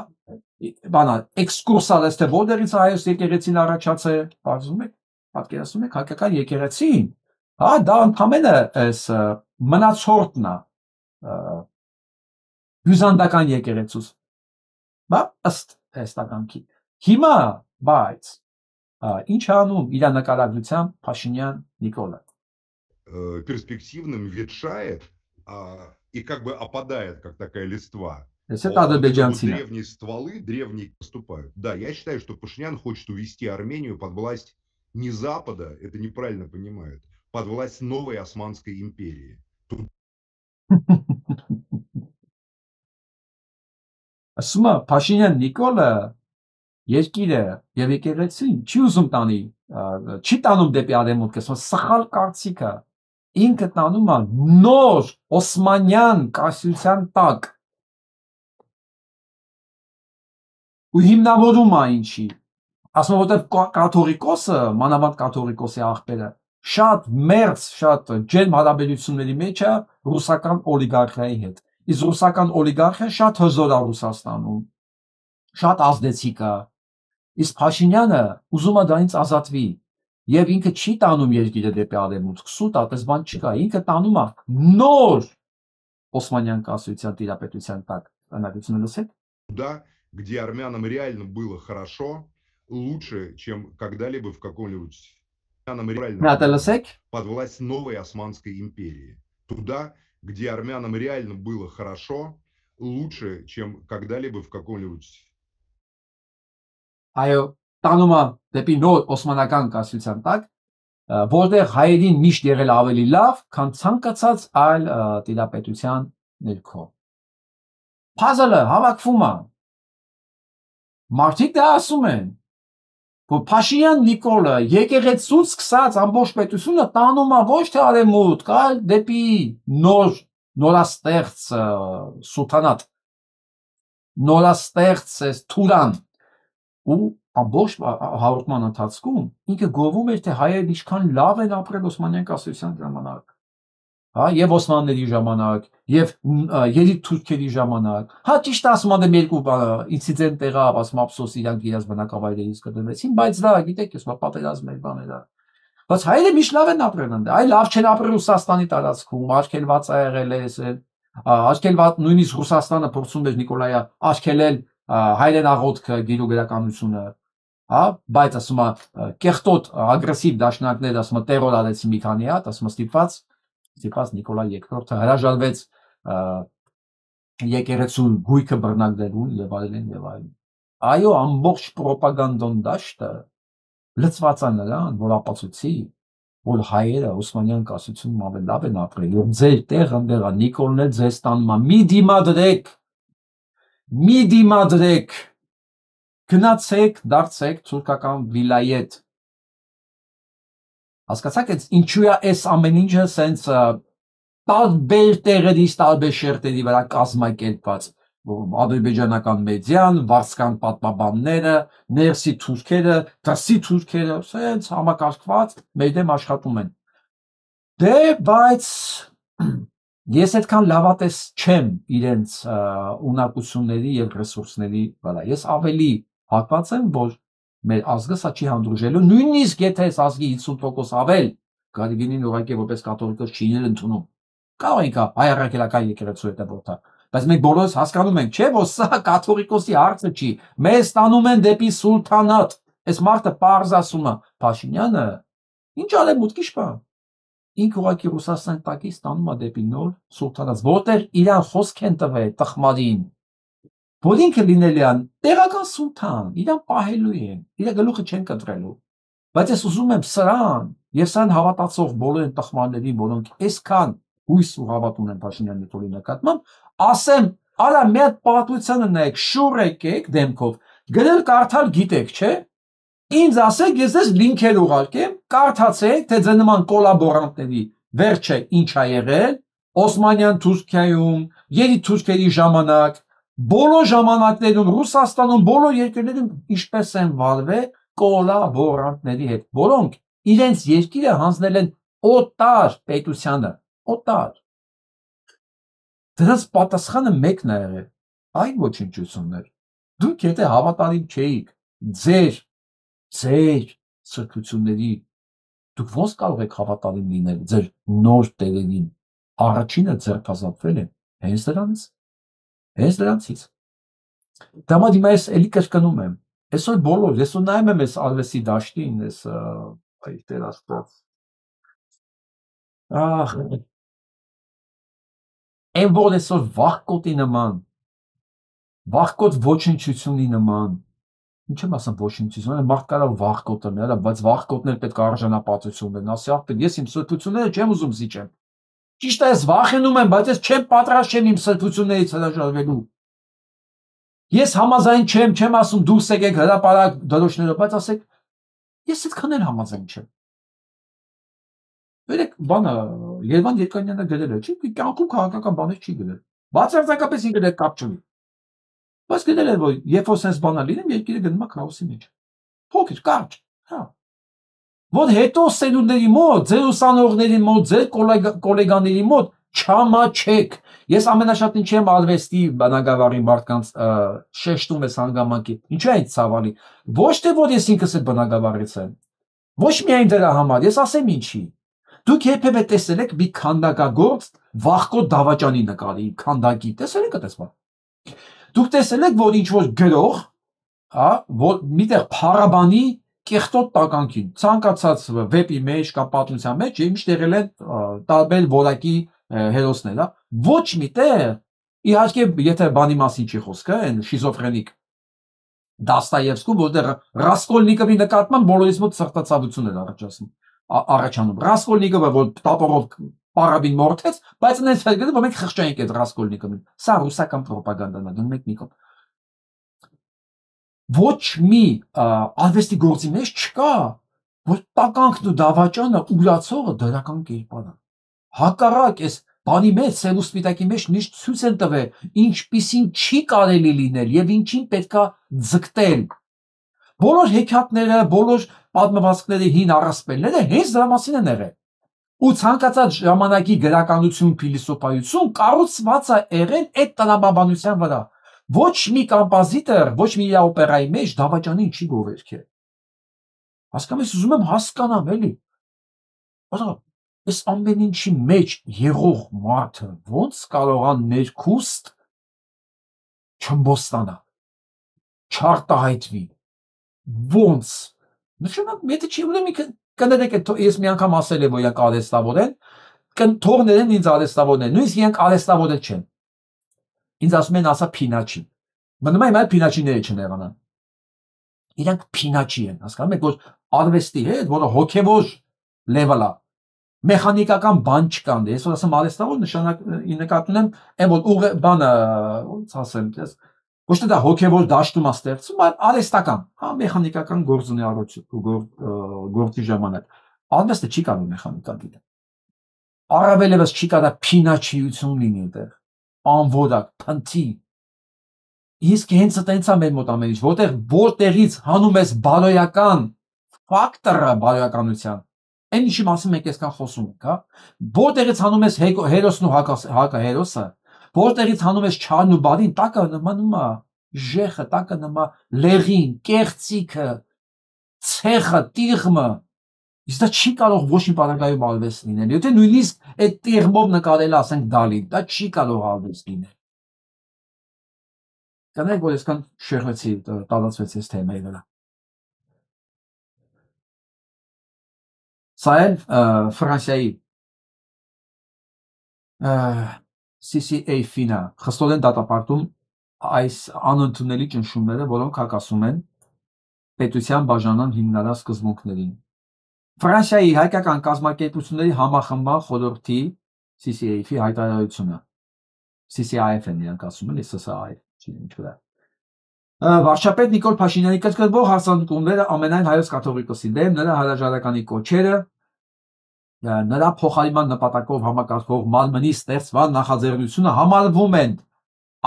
բանա էքսկուրսալ է, թե որտեղից հայոց եկեղեցին առաջացել, պատկերացնում եք, հայկական եկեղեցին, հա, դա ընդամենը այս մնացորդն է հյուզանդական եկեղեցուց, բա ըստ հստականքի։ Հիմա, բայց ինչ անում իր նկարագրությամբ Փաշինյան Նիկոլը։ Перспективным ветшает и как бы опадает, как такая листва. Древние стволы, древние поступают. Да, я считаю, что Пашинян хочет увести Армению под власть не Запада, это неправильно понимают, под власть новой Османской империи. Ասում է Փաշինյան Նիկոլը երկիրը եւ եկեղեցին չի ուզում տանի, չի տանում դեպի արևմուտք, ասում սխալ կարծիքը, ինքը տանում է նոր Օսմանյան կայսրության տակ։ Ու հիմնավորում է ինչի։ Ասում որտեղ կաթողիկոսը, մանավանդ կաթողիկոսի աղբերը, շատ մերձ, շատ ջերմ հարաբերությունների մեջ է ռուսական օլիգարխիայի հետ։ Իսկ ռուսական օլիգարխիան շատ հզոր է Ռուսաստանում, շատ ազդեցիկ է։ Իսկ Փաշինյանը ուզում է դրանից ազատվի եւ ինքը չի տանում երկիրը դեպի արևմուտք, սուտ այդպես բան չկա, ինքը տանում է նոր Օսմանյան կայսրության տիրապետության տակ։ Անագությունը լսեք։ Туда, где армянам реально было хорошо, лучше, чем когда-либо в каком-нибудь под власть новой Османской империи. Туда, где армянам реально было хорошо, лучше, чем когда-либо в каком-нибудь... Այո, տանում է դեպի նոր Օսմանական կայսրության տակ, որտեղ հայերին միշտ եղել ավելի լավ, քան ցանկացած այլ տիրապետության ներքո։ Փազլը հավաքվում է։ Մարդիկ դա ասում են, որ Փաշինյան Նիկոլը եկեղեցուց սկսած ամբողջ պետությունը տանում է ոչ թե արևմուտք, այլ դեպի նորաստեղծ սուլթանատ, նորաստեղծ Թուրան։ Ու ամբողջ հաղորդման ընթացքում ինքը գովում էր, թե հայերն ինչքան լավ են ապրել Օսմանյան կայսրության ժամանակ, հա, եւ Օսմանների ժամանակ, եւ երիկ թուրքերի ժամանակ։ Հա, ճիշտ ասում եմ, երկու ինցիդենտ եղավ, ասում ափսոս իրանք իրաց բնակավայրերից կդրվեցին, բայց դա գիտեք, ես պատերազմ էր բաներ։ Բայց հայերը միշտ լավ են ապրել ընդ, այ լավ չեն ապրել Ռուսաստանի տարածքում, արգելված է եղել է, արգելված նույնիսկ Ռուսաստանը փորձում էր Նիկոլայը արգելել հայերեն աղոթքը, գիրուգրականությունը, հա, բայց ասում է կեղտոտ ագրեսիվ դաշնակներ, ասում է տերոր արեցին մի քանի հատ, ասում է ստիպված Նիկոլայ II-ը հրաժարվեց եկեղեցու գույքը բռնագրելուն եւ այլն եւ այլն։ Այո, ամբողջ պրոպագանդոն դաշտը լծված է նրան, որ ապացուցի, որ հայերը Օսմանյան կայսրությունում ավելի լավ են ապրել, եւ ձեր տեղը դեռ է, Նիկոլն էլ ձեզ տանում է, մի դիմադրեք, գնացեք, դարձեք թուրքական վիլայետ։ Հասկացաք, ինչու է այս ամեն ինչը սենց տարբեր տեղերից, տարբեր շերտերի վրա կազմակերպված ադրբեջանական մեդիան, վարսկան պատմաբանները, ներսի թուրքերը, դրսի թուրքերը, սենց համակարգված մեր դեմ աշխատում են։ Դե, բայց ես այդքան լավատես չեմ իրենց ունակությունների եւ ռեսուրսների վրա։ Ես ավելի հակված եմ, որ մեր ազգը սա չի հանդուրժելու, նույնիսկ եթե այս ազգի 50% ավել Գարիգինին ուղղակի որպես կաթոլիկոս չի ընդունում։ Կարող ենք հայ առաքելական եկեղեցու հետ որդա, բայց մենք բոլորս հասկանում ենք, չէ՞, որ սա կաթոլիկոսի հարցը չի։ Մեզ տանում են դեպի սուլթանատ։ Այս մարդը պարզ ասում է, Փաշինյանը ինչ արևմուտքի շփա։ Ինքը ուղղակի Ռուսաստան տակից տանում է դեպի նոր սուլթանատ, որտեղ իրան խոսք են տվել տխմարին, որ ինքը լինելի է տեղական սուլթան, իրան պահելու են, իր գլուխը չեն կտրելու։ Բայց ես ուզում եմ սրան եւ սրան հավատացող բոլոր տխմարներին, որոնք այսքան հույս ու հավատ ունեն Փաշինյանի թորի նկատմամբ, ասեմ, արա մի հատ պատմությանը նայեք, շուռ եկեք դեմքով, գրել կարդալ գիտեք, չէ՞։ Ինձ ասեք, ես դες լինքեր ուղարկեմ, կարդացեք, թե ձեր նման կոլաբորանտների վերջը ինչ ա եղել Օսմանյան Թուրքիայում, երի թուրքերի ժամանակ, բոլոր ժամանակներում Ռուսաստանում, բոլոր երկրներում ինչպես են վարվել կոլաբորանտների հետ, որոնք իրենց երկիրը հանձնել են օտար պետությանը, օտար։ Դրանց պատասխանը մեկն է եղել, այ ոչնչություններ։ Դուք եթե հավատարիմ չէիք ձեր սրբությունների, դուք ոնց կարող եք հավատարիմ լինել ձեր նոր տերերին։ Առաջինը ձերբազատվել են հենց դրանից։ Դամա դիմա ես էլի կրկնում եմ, այսօր բոլոր, ես նայում եմ այս արվեստի դաշտին, այս այդտեղ աստված։ Այն որ այսօր վախկոտի նման, վախկոտ ոչնչությունի նման, ինչ եմ ասում ոչնչություն, մարդ կարող վախկոտ լինել, բայց վախկոտներ պետք է արժանապատվություն ունեն, ասի ախպեր, ես իմ սրբությունները չեմ ուզում զիջեմ։ Ճիշտ է, ես վախենում եմ, բայց ես չեմ պատրաստ չեմ իմ սրբություններից հրաժարվելու։ Ես համաձայն չեմ ասում դուրս եկեք հրապարակ դրոշներով, բայց ասեք, ես այդքան էլ համաձայն չեմ։ Վերեք բանը Երևան Երկանյանը գրել է, չի, կյանքում քաղաքական բաներ չի գրել։ Բացարձակապես ինքը դեռ կապ չունի։ Բայց գրել է, որ երբ որ sense բանա լինեմ, երկիրը գնում է քաոսի մեջ։ Փոքր, կարճ, հա։ Որ հետո սելունդերի մոտ, ձեր ուսանողների մոտ, ձեր գոլեգաների մոտ չամաչեք։ Ես ամենաշատ ինչի եմ արվեստի բնագավառի մարդկանց շեշտում ես հանգամանքի։ Ինչու է ցավալի։ Ոչ թե որ ես ինքս այդ բնագավառից եմ։ Ոչ միայն դրա համար, ես ասեմ ինչի։ Դուք երբևէ տեսել եք մի քանդակագործ վախկոտ դավաճանի նկարի, քանդակի, տեսել եք այդպես բան։ Դուք տեսել եք, որ ինչ որ գրող, հա, որ միտեղ փառաբանի կեղտոտ տականքին, ցանկացած վեպի մեջ կամ պատմության մեջ միշտ եղել են տարբեր որակի հերոսներ, հա, ոչ միտեղ, իհարկե, եթե բանի մասին չի խոսքը, այն շիզոֆրենիկ Դաստայևսկու, որտեղ Ռասկոլնիկովի նկատմամբ բոլորիս մոտ սրտացավություն էր առաջանում։ Ռասկոլնիկովը, որ տապորով պարաբին մորթեց, բայց այնց էլ գտնում, որ մենք խղճայինք այդ Ռասկոլնիկովին։ Սա ռուսական պրոպագանդան է, դնում եք նիկով։ Ոչ մի արվեստի գործի մեջ չկա, որ տականքն ու դավաճանը ուրացողը դրական կերպար է։ Հակառակ այս բանի մեջ, սև ու սպիտակի մեջ միշտ ցույց են տվել, ինչպիսին չի կարելի լինել եւ ինչին պետքա ձգտել։ Բոլոր հեքիաթները, բոլոր պատմվածքների հին առասպելները հենց դրա մասին են եղել։ Ու ցանկացած ժամանակի գրականություն, փիլիսոփայություն կառուցված է եղել այդ տրամաբանության վրա։ Ոչ մի կոմպոզիտոր, ոչ մի օպերայի մեջ դավաճանին չի գովերքել։ Հասկանում ես, ուզում եմ հասկանամ, էլի։ Այս ամեն ինչի մեջ եղող մարդը ոնց կարող է ներքուստ չմբոստանա, չարտահայտվի, ոնց։ Նշանակ մեծ չի ուրեմն կներեք, ես մի անգամ ասել եմ, որ իրենք արհեստավոր են, թողներեն ինձ արհեստավորն են, նույնիսկ իրենք արհեստավոր չեն։ Ինձ ասում են ասա փինաչի։ Մնում է այլ փինաչիները չներանան։ Իրանք փինաչի են, հասկանում եք, որ արվեստի հետ, որը հոգևոր level է, մեխանիկական բան չկան։ Ես որ ասեմ արհեստավոր նշանակ նկատում եմ, այն որ բանը, ոնց ասեմ, ոչ թե դա հոգևոր դաշտում է ստեղծում, այլ արհեստական, հա, մեխանիկական գործունեություն, գործի ժամանակ։ Արվեստը չի կարող մեխանիկա լինել։ Առավել եւս չի կարա փինաչիություն լինի այդտեղ, անվորակ, փնթի։ Իսկ հենց այդտենց է մեր մոտ ամեն ինչ, որտեղից հանում ես բարոյական ֆակտորը բարոյականության, այն ինչի մասին մենք այսքան խոսում ենք, հա, որտեղից հանում ես հերոսն ու հակահերոսը, որտեղից հանում ես չարն ու բարին, տակը նմանում է ժեխը, տակը նման լեղին, կեղծիքը, ցեխը, տիղմը, իսկ դա չի կարող ոչ մի պարագայում արվեստ լինել, եթե նույնիսկ այդ տիղմով նկարել ասենք Դալին, դա չի կարող արվեստ լինել։ Կանեք, որ այսքան շեղվեցի, տարածվեցի այս թեմայի վրա։ Սա էլ Ֆրանսիայի CCAF-ին է խստորեն դատապարտում այս անընդունելի ճնշումները, որոնք հակասում են պետության բաժանման հիմնարար սկզբունքներին։ Ֆրանսիայի հայկական կազմակերպությունների համախմբման խորհրդի CCAF-ի հայտարարությունը, CCIF-ն իրանք ասում են, SSIF, ինչ վրա։ Վարչապետ Նիկոլ Փաշինյանի կրկնվող հարձակումները ամենայն հայոց կաթողիկոսի դեմ, նրա հրաժարականի կոչերը, նրա փոխարինման նպատակով համակարգող մարմնի ստեղծման նախաձեռնությունը համարվում են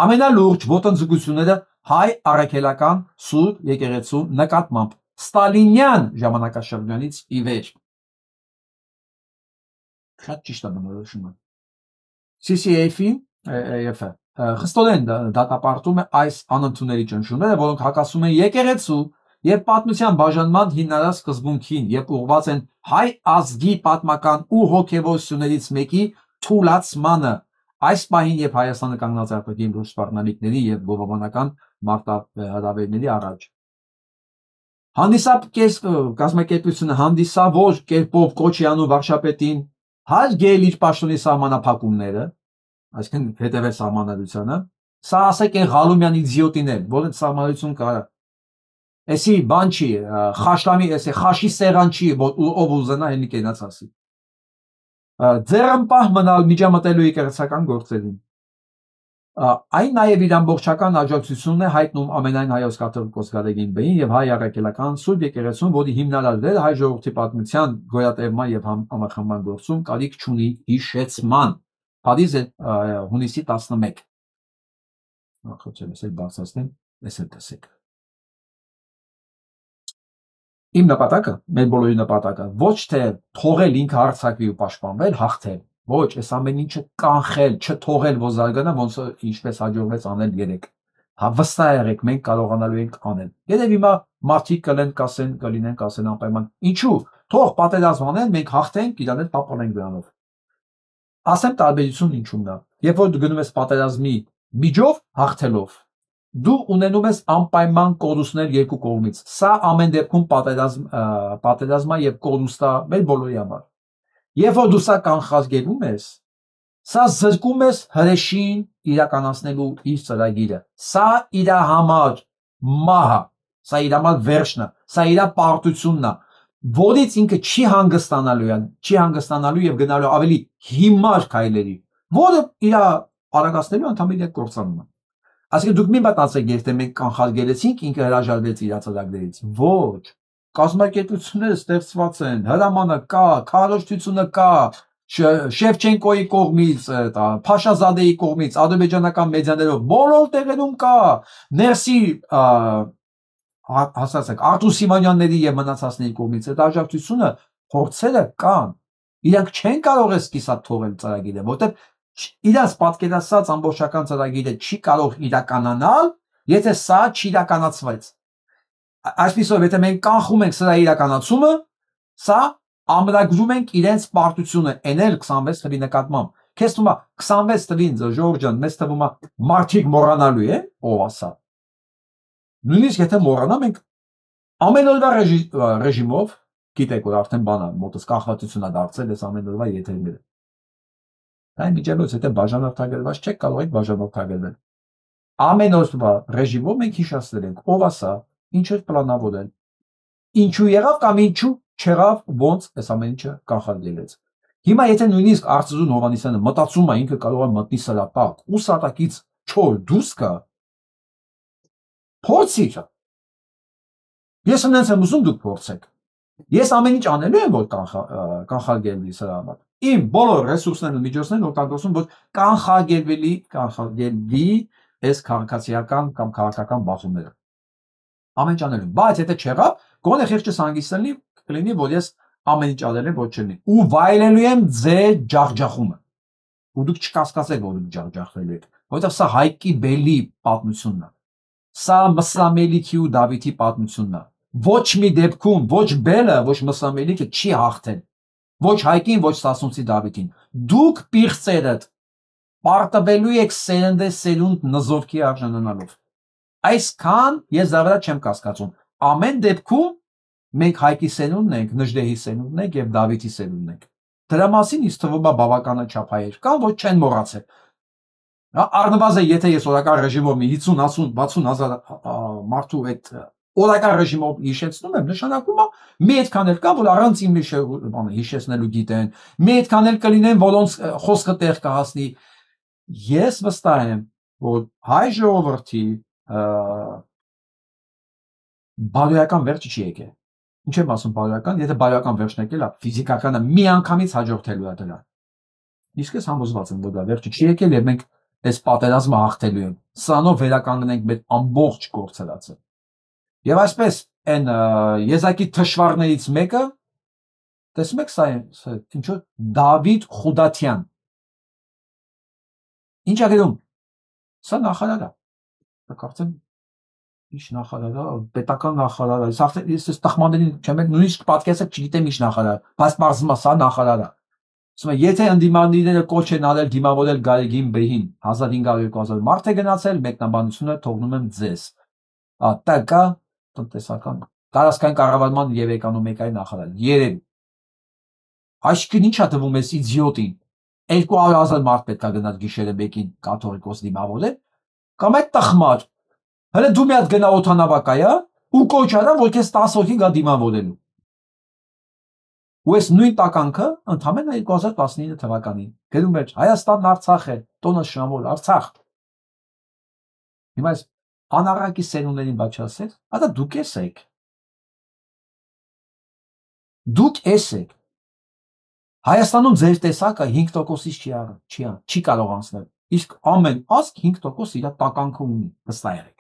ամենալուրջ ոտնձգությունները հայ առաքելական Սուրբ եկեղեցու նկատմամբ ստալինյան ժամանակաշրջանից ի վեր։ Շատ ճիշտ է բնորոշումը։ CCAF-ը խստորեն դատապարտում է այս անընդունելի ճնշումները, որոնք հակասում են եկեղեցու եւ պատմության բաժանման հիմնարար սկզբունքին եւ ուղղված են հայ ազգի պատմական ու հոգեվոր սյուներից մեկի թուլացմանը, այս պահին եւ Հայաստանը կանգնած է ապակին ռուս սպառնալիքների եւ բովաբանական մարտահրավերների առաջ։ Կազմակերպությունը հանդիսավոր կերպով կոչ է անում վարչապետին հարգել իր պաշտոնի սահմանափակումները, այսինքն հետևել սահմանադրությանը, սա ասեք է Ղալումյան իդիոտին էլ, որ այդ սահմանադրություն կա։ Էսի բան չի, խաշլամի, էսի խաշի սեղան չի, ով ուզենա հենի կենաց ասի։ Ձեռնպահ մնալ միջամտելու եկեղեցական գործերին։ Այն նաև իր ամբողջական աջակցությունն է հայտնում ամենայն հայոց կաթողիկոս Գարեգին Բեին եւ հայ առաքելական Սուրբ եկեղեցուն, որի հիմնարար դերը հայ ժողովրդի պատմության գոյատևման եւ համախմբման գործում կարիք չունի հիշեցման։ Փարիզ հունիսի 11։ Խոչեմ ես բացասնեմ, ես տեսեք։ Իմ նպատակը, մեր բոլորի նպատակը ոչ թե թողել ինքը հարձակվի ու պաշտպանվել, հաղթել, ոչ, այս ամեն ինչը կանխել, չթողել որ զարգանա, ոնց ինչպես հաջողվեց անել երեք։ Հա վստահ եղեք, մենք կարողանալու ենք անել։ Երբ հիմա մարդիկ կլինեն կասեն անպայման, ինչու, թող պատերազմ անեն, մենք հաղթենք, իրան հետ տապալենք դրանով։ Ասեմ տարբերությունն ինչու՞մն է։ Երբ որ դու գնում ես պատերազմի միջով հաղթելով, դու ունենում ես անպայման կորուստներ երկու կողմից։ Սա ամեն դեպքում պատերազմա եւ կորուստա մեր բոլորի համար։ Երբ որ դու սա կանխարգելում ես, սա զրկում ես հրեշին իրականացնելու իր ծրագիրը։ Սա իր համար մահը, սա իր համար վերջն է, սա իր պարտությունն է, որից ինքը չի հանգստանալու եւ գնալու ավելի հիմար քայլերի, որը իր արագացնելու ընդհանրապես կործանում է։ Այսինքն դուք մի մտածեք, եթե մենք կանխարգելեցինք, ինքը հրաժարվեց իր ծրագրերից։ Ոչ, կազմակերպությունները ստեղծված են, հրամանը կա, քարոզչությունը կա, Շևչենկոյի կողմից, Փաշազադեի կողմից, ադրբեջանական մեդիաներով բոլոր տեղերում կա, ներսի հասարակ Արտուր Սիմոնյանների եւ մնացածների կողմից այդ աջակցությունը փորձերը կան։ Իրանք չեն կարող սկսած թողել ծրագիրը, որտեղ իրաց պատկերացած ամբողջական ծրագիրը չի կարող իրականանալ, եթե սա չիրականացվեց։ Այսպիսով, եթե մենք կանխում ենք սրա իրականացումը, սա ամրագրում ենք իրենց պարտությունը էնել 26 թվի նկատմամբ։ Քեզ թվում է 26 թվին Ժորժ ջան, մեզ թվում է մարդիկ մոռանալու են, ով ասա։ Նույնիսկ եթե մոռանա, մենք ամեն օրվա ռեժիմով, գիտեք որ արդեն բանա, մոտս կախվածություն է դարձել այս ամեն օրվա եթերները։ Այն միջելոց եթե բաժանորդագրված չեք, կարող եք բաժանորդագրվել։ Ամեն օրվա ռեժիմով մենք հիշեցնել ենք, ով ասա, ինչ էր պլանավորել, ինչու եղավ կամ ինչու չեղավ, ոնց այս ամեն ինչը կանխարգելեց։ Հիմա եթե նույնիսկ Արծրուն Հովհաննիսյանը մտածում է ինքը կարող է մտնի սրապակ ու սատակից չոր դուրս գա, փորձիր։ Ես ունենց եմ ուզում դուք փորձեք։ Ես ամեն ինչ անելու եմ որ կանխարգելվի սրա համար։ իմ բոլոր ռեսուրսներն ու միջոցներն օգտագործում, որ կանխարգելվի այս քաղաքացիական կամ քաղաքական բախումները։ Ամեն ինչ անելու, բայց եթե չեղավ, գոնե խիղճս հանգիստ կլինի, որ ես ամեն ինչ անել եմ, որ չլինի, ու վայելելու եմ ձեր ջախջախումը, ու դուք չկասկածեք, որ դուք ջախջախվելու եք, որովհետև սա Հայկի Բելի պատմությունն է, սա Մսամելիքի ու Դավիթի պատմությունն է, ոչ մի դեպքում, ոչ Բելը, ոչ Մսամելիքը չի հաղթել, ոչ Հայկին, ոչ Սասունցի Դավիթին, դուք պիղծերդ պարտվելու եք սերունդ նզովքի արժանանալով, այսքան ես դրա չեմ կասկածում, ամեն դեպքում մենք Հայկի սերունդն ենք, Նժդեհի սերունդն ենք և Դավիթի սերունդն ենք, դրա մասին ինձ թվում է բավականաչափ հայեր կան, որ չեն մոռացել, առնվազն եթե ես օրական ռեժիմով մի 50-60 հազար մարդու այդ օրական ռեժիմով հիշեցնում եմ, նշանակում է մի այդքան էլ կան, որ առանց իմ հիշեցնելու գիտեն, մի այդքան էլ կլինեն, որոնց խոսքը տեղ կհասնի, ես վստահ եմ, որ հայ ժողովրդի բարոյական վերջը չի եկել, ինչ եմ ասում բարոյական, եթե բարոյական վերջն եկել է, ֆիզիկականը մի անգամից հաջորդելու է դրան, իսկ ես համոզված եմ, որ դա վերջը չի եկել և մենք այս պատերազմը հաղթելու ենք, սրանով վերականգնենք մեր ամբողջ կորցրածը, և այսպես այն եզակի թշվառներից մեկը, տեսնում եք սա ինչու Դավիթ Խուդաթյան, ինչ է գրում, սա նախարար է, կարծեմ ինչ նախարար է, պետական նախարար է, ես տխմանդներին չեմ եք, նույնիսկ պատկերացրեք չգիտեմ ինչ նախարար, բայց պարզվում է սա նախարար է, եթե ընդդիմանիները կոչ են արել դիմավորել Գարեգին Բեհին 1500-2000 մարդ է գնացել, մեկնաբանությունը թողնում եմ ձեզ, ՏԿ տնտեսական, տարածքային կառավարման և էկոնոմիկայի նախարար, երևի, այսինքն ինչ է թվում ես իձիոտին, 200,000 մարդ պետք է գնաց գիշերը մեկին կաթողիկոս դիմավորել, կամ այդ տխմար, հələ դու մի հատ գնա օդանավակայա ու կոչ արա, որ քեզ 10 հոգի գա դիմավորելու, ու այս նույն տականքը ընդամենը 2019 թվականին գրում էր Հայաստանն Արցախ է, տոնը շնորհավոր Արցախ, հիմա այս անառակի սերունդներին բաց չասեք, հատա դուք եք, Հայաստանում ձեր տեսակը 5%-ից չի կարող անցնել, իսկ ամեն ազգ 5% իր տականքը ունի, վստահ եղեք,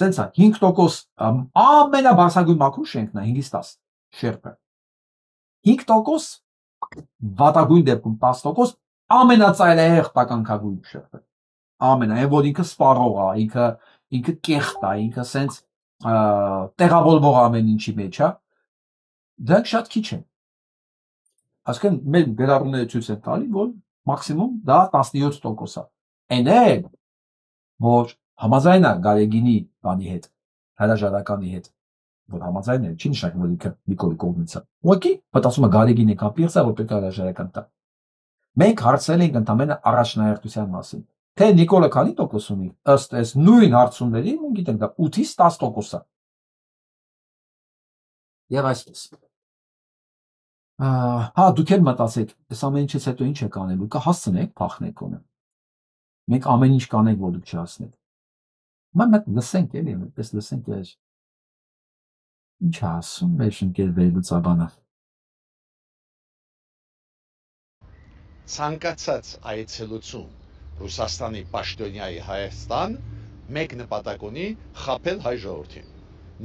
սենց է 5% ամենաբարձրագույն մաքուր շենքն է 5-10 շերտը, 5% վատագույն դեպքում 10% ամենածայրահեղ տականքագույն շերտը, այն որ ինքը սպառող է, ինքը կեղտ է, ինքը սենց տեղավորվող ամեն ինչի մեջ է, դրանք շատ քիչ են, այսինքն մեր գրառումները ցույց են տալի, որ մաքսիմում դա 17% է, այն էլ, որ համաձայն է Գարեգինի բանի հետ, հրաժարականի հետ, որ համաձայն է, չի նշանակում, որ ինքը Նիկոլի կողմից է, ուղղակի մտածում է Գարեգինը կամ պիղծ է, որ պետք է հրաժարական տա, մենք հարցրել ենք ընդամենը առաջնահերթության մասին, թե Նիկոլը քանի տոկոս ունի, ըստ այս նույն հարցումների, մենք գիտենք դա 8-ից 10% է, և այսպես, դուք էլ մտածեք, այս ամեն ինչից հետո ինչ եք անելու, կհասցնեք փախնեք գոնե, մենք ամեն ինչ կանենք, որ դուք չհասնեք, մենք լսենք էլի, այդպես լսենք ինչ ասում մեր ընկեր վերլուծաբանը, ցանկացած այցելություն Ռուսաստանի Պաշտոնյայի Հայաստան մեկ նպատակ ունի խաբել հայ ժողովրդին։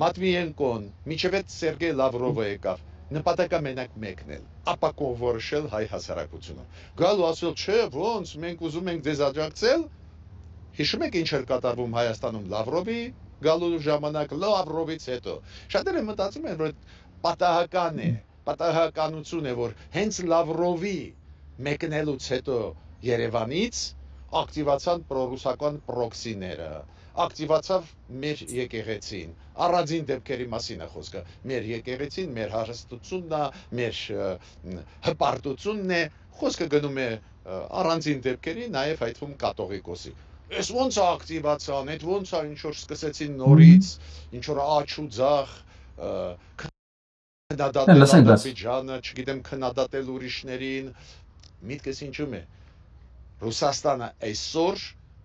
Մատվիենկոն, միջև Սերգեյ Լավրովը եկավ, նպատակը մենակ մեկն էլ, ապակող որոշել հայ հասարակությունը։ Գալու ասել, չէ, ոնց մենք ուզում ենք ձեզ աջակցել։ Հիշում եք ինչ էր կատարվում Հայաստանում Լավրովի գալու ժամանակ Լավրովից հետո։ Շատերը մտածում են, որ պատահական է, պատահականություն է, որ հենց Լավրովի մեկնելուց հետո Երևանից ակտիվացան պրոռուսական պրոքսիները, ակտիվացավ մեր եկեղեցին, առանձին դեպքերի մասին է խոսքը, մեր եկեղեցին, մեր հարստությունն է, մեր հպարտությունն է, խոսքը գնում է առանձին դեպքերի, նաև հայթվում կաթողիկոսի։ Այս ոնց է ակտիվացան, այդ ոնց է ինչ որ սկսեցին նորից, ինչ որ աչ ու ձախ, քննադատել Ադրբեջանը, չգիտեմ քննադատել ուրիշներին, միտքս ինչու՞մ է։ Ռուսաստանը այսօր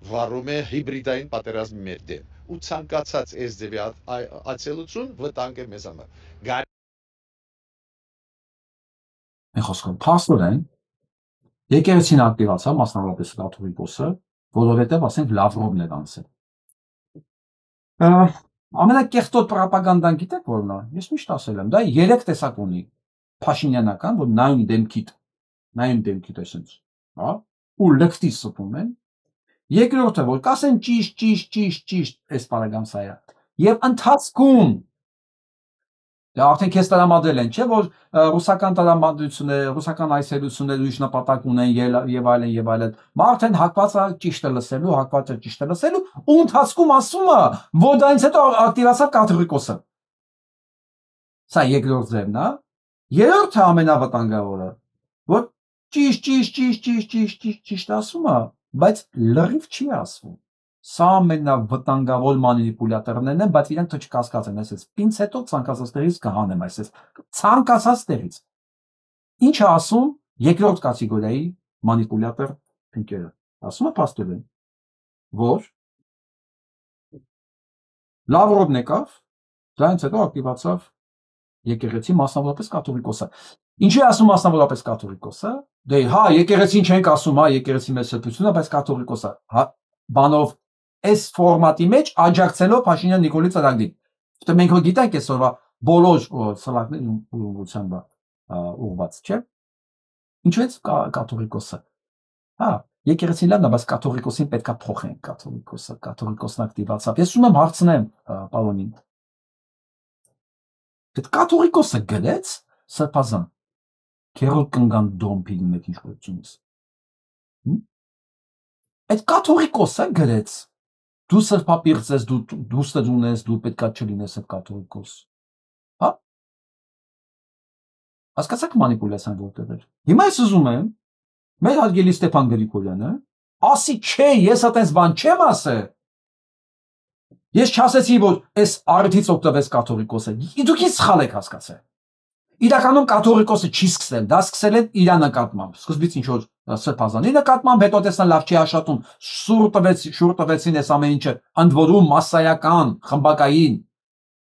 վարում է հիբրիդային պատերազմ մեր դեմ ու ցանկացած այս ձևի այցելություն վտանգ է մեզ համար։ խոսքով փաստորեն եկեղեցին ակտիվացավ, մասնավորապես կաթողիկոսը, որովհետև ասենք Լավրովն էր անցել։ Ամենակեղտոտ պրոպագանդան գիտեք որն է։ Ես միշտ ասել եմ, դա 3 տեսակ ունի։ Փաշինյանական, որ նայում դեմքիդ էսենց, հա, ու լկտի սփում են։ Երկրորդը, որ կասեն ճիշտ, այս պարագանսայա։ Եվ ընթացքում դա արդեն քեզ տրամադրել են, չէ՞ որ ռուսական տրամադրությունները, ռուսական այցելությունները ուրիշ նպատակ ունեն եւ այլն։ Մարդն հակված է ճիշտը լսելու, ու ընթացքում ասում է, որ դրանից հետո ակտիվացավ կաթողիկոսը։ Սա երկրորդ ձևն է։ Երրորդը ամենավտանգավորը, որ ճիշտ ասում է, բայց լրիվ չի ասվում։ Սա ամենավտանգավոր մանիպուլյատորներն են, բայց իրենք չկասկածեն, այսպես պինցետով ցանկացած տեղից կհանեմ, այսպես ցանկացած տեղից։ Ինչ է ասում երկրորդ կատեգորիայի մանիպուլյատոր ընկերը։ Ասում է փաստորեն, որ Լավրովն եկավ, դրանից հետո ակտիվացավ եկեղեցի, մասնավորապես կաթողիկոսը։ Ինչի ասում մասնավորապես կաթողիկոսը։ Դե հա, եկեղեցին չենք ասում, հա, եկեղեցի մեծ սրբությունն է, բայց կաթողիկոսը, հա, բանով այս ֆորմատի մեջ աջակցելով Փաշինյան Նիկոլի ծրագրին։ Որտեղ մենք գիտենք այսօրվա բոլոր սլակներն ուղղությամբ ուղղված, չէ՞։ Ինչու՞ է կաթողիկոսը։ Հա, եկեղեցին լավն է, բայց կաթողիկոսին պետքա փոխեն կաթողիկոսն ակտիվացավ։ Ես ուզում եմ հարցնեմ պարոնին։ Այդ կաթողիկոսը գրեց սրբազան քերոտ կնգան դոմփին մեկ ինչ գործունից։ Այդ կաթողիկոսը գրեց դու սրբապիրծ ես, դու ստդուն ես, դու պետքա չլինես այդ կաթողիկոս։ Հա։ Հասկացաք մանիպուլյացիան որտեղ էր։ Հիմա ես ուզում եմ մեր հարգելի Ստեփան Գրիգորյանը ասի, չէ, ես այդպես բան չեմ ասել։ Ես չասեցի, որ այս առիթից օգտվեց կաթողիկոսը։ Դուք ինձ սխալ եք հասկացել։ Իրականում կաթողիկոսը չի սկսել, դա սկսել են իր նկատմամբ։ Սկզբից ինչ որ սրբազանի նկատմամբ, հետո տեսան լավ չի աշխատում, շուռ տվեցին այս ամեն ինչը, ընդ որում մասսայական, խմբակային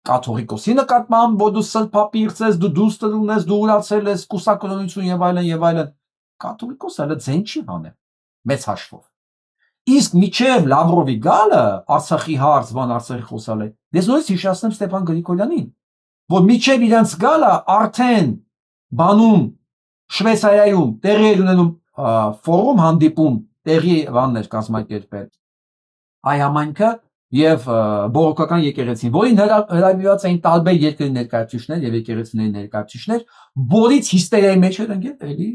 կաթողիկոսի նկատմամբ, որ դու սրբապիրծ ես, դու դուստր ունես, դու ուրացել ես, կուսակրոնություն եւ այլն։ Կաթողիկոսը հələ ձեն չի հանել, մեծ հաշվով։ Իսկ միջև Լավրովի գալը Արցախի հարց, Արցախի խոսալ է։ Ես նորից հիշեցնեմ Ստեփան Գրիգորյանին, որ միջև իրանց գալը արդեն բանում Շվեյցարիայում տեղի էր ունենում ֆորում հանդիպում տեղի բաններ կազմակերպել այ համայնքը եւ բողոքական եկեղեցին, որին հրավիրված էին տարբեր երկրի ներկայացուցիչներ եւ եկեղեցիների ներկայացուցիչներ, որից հիստերիայի մեջ էր ընկել էլի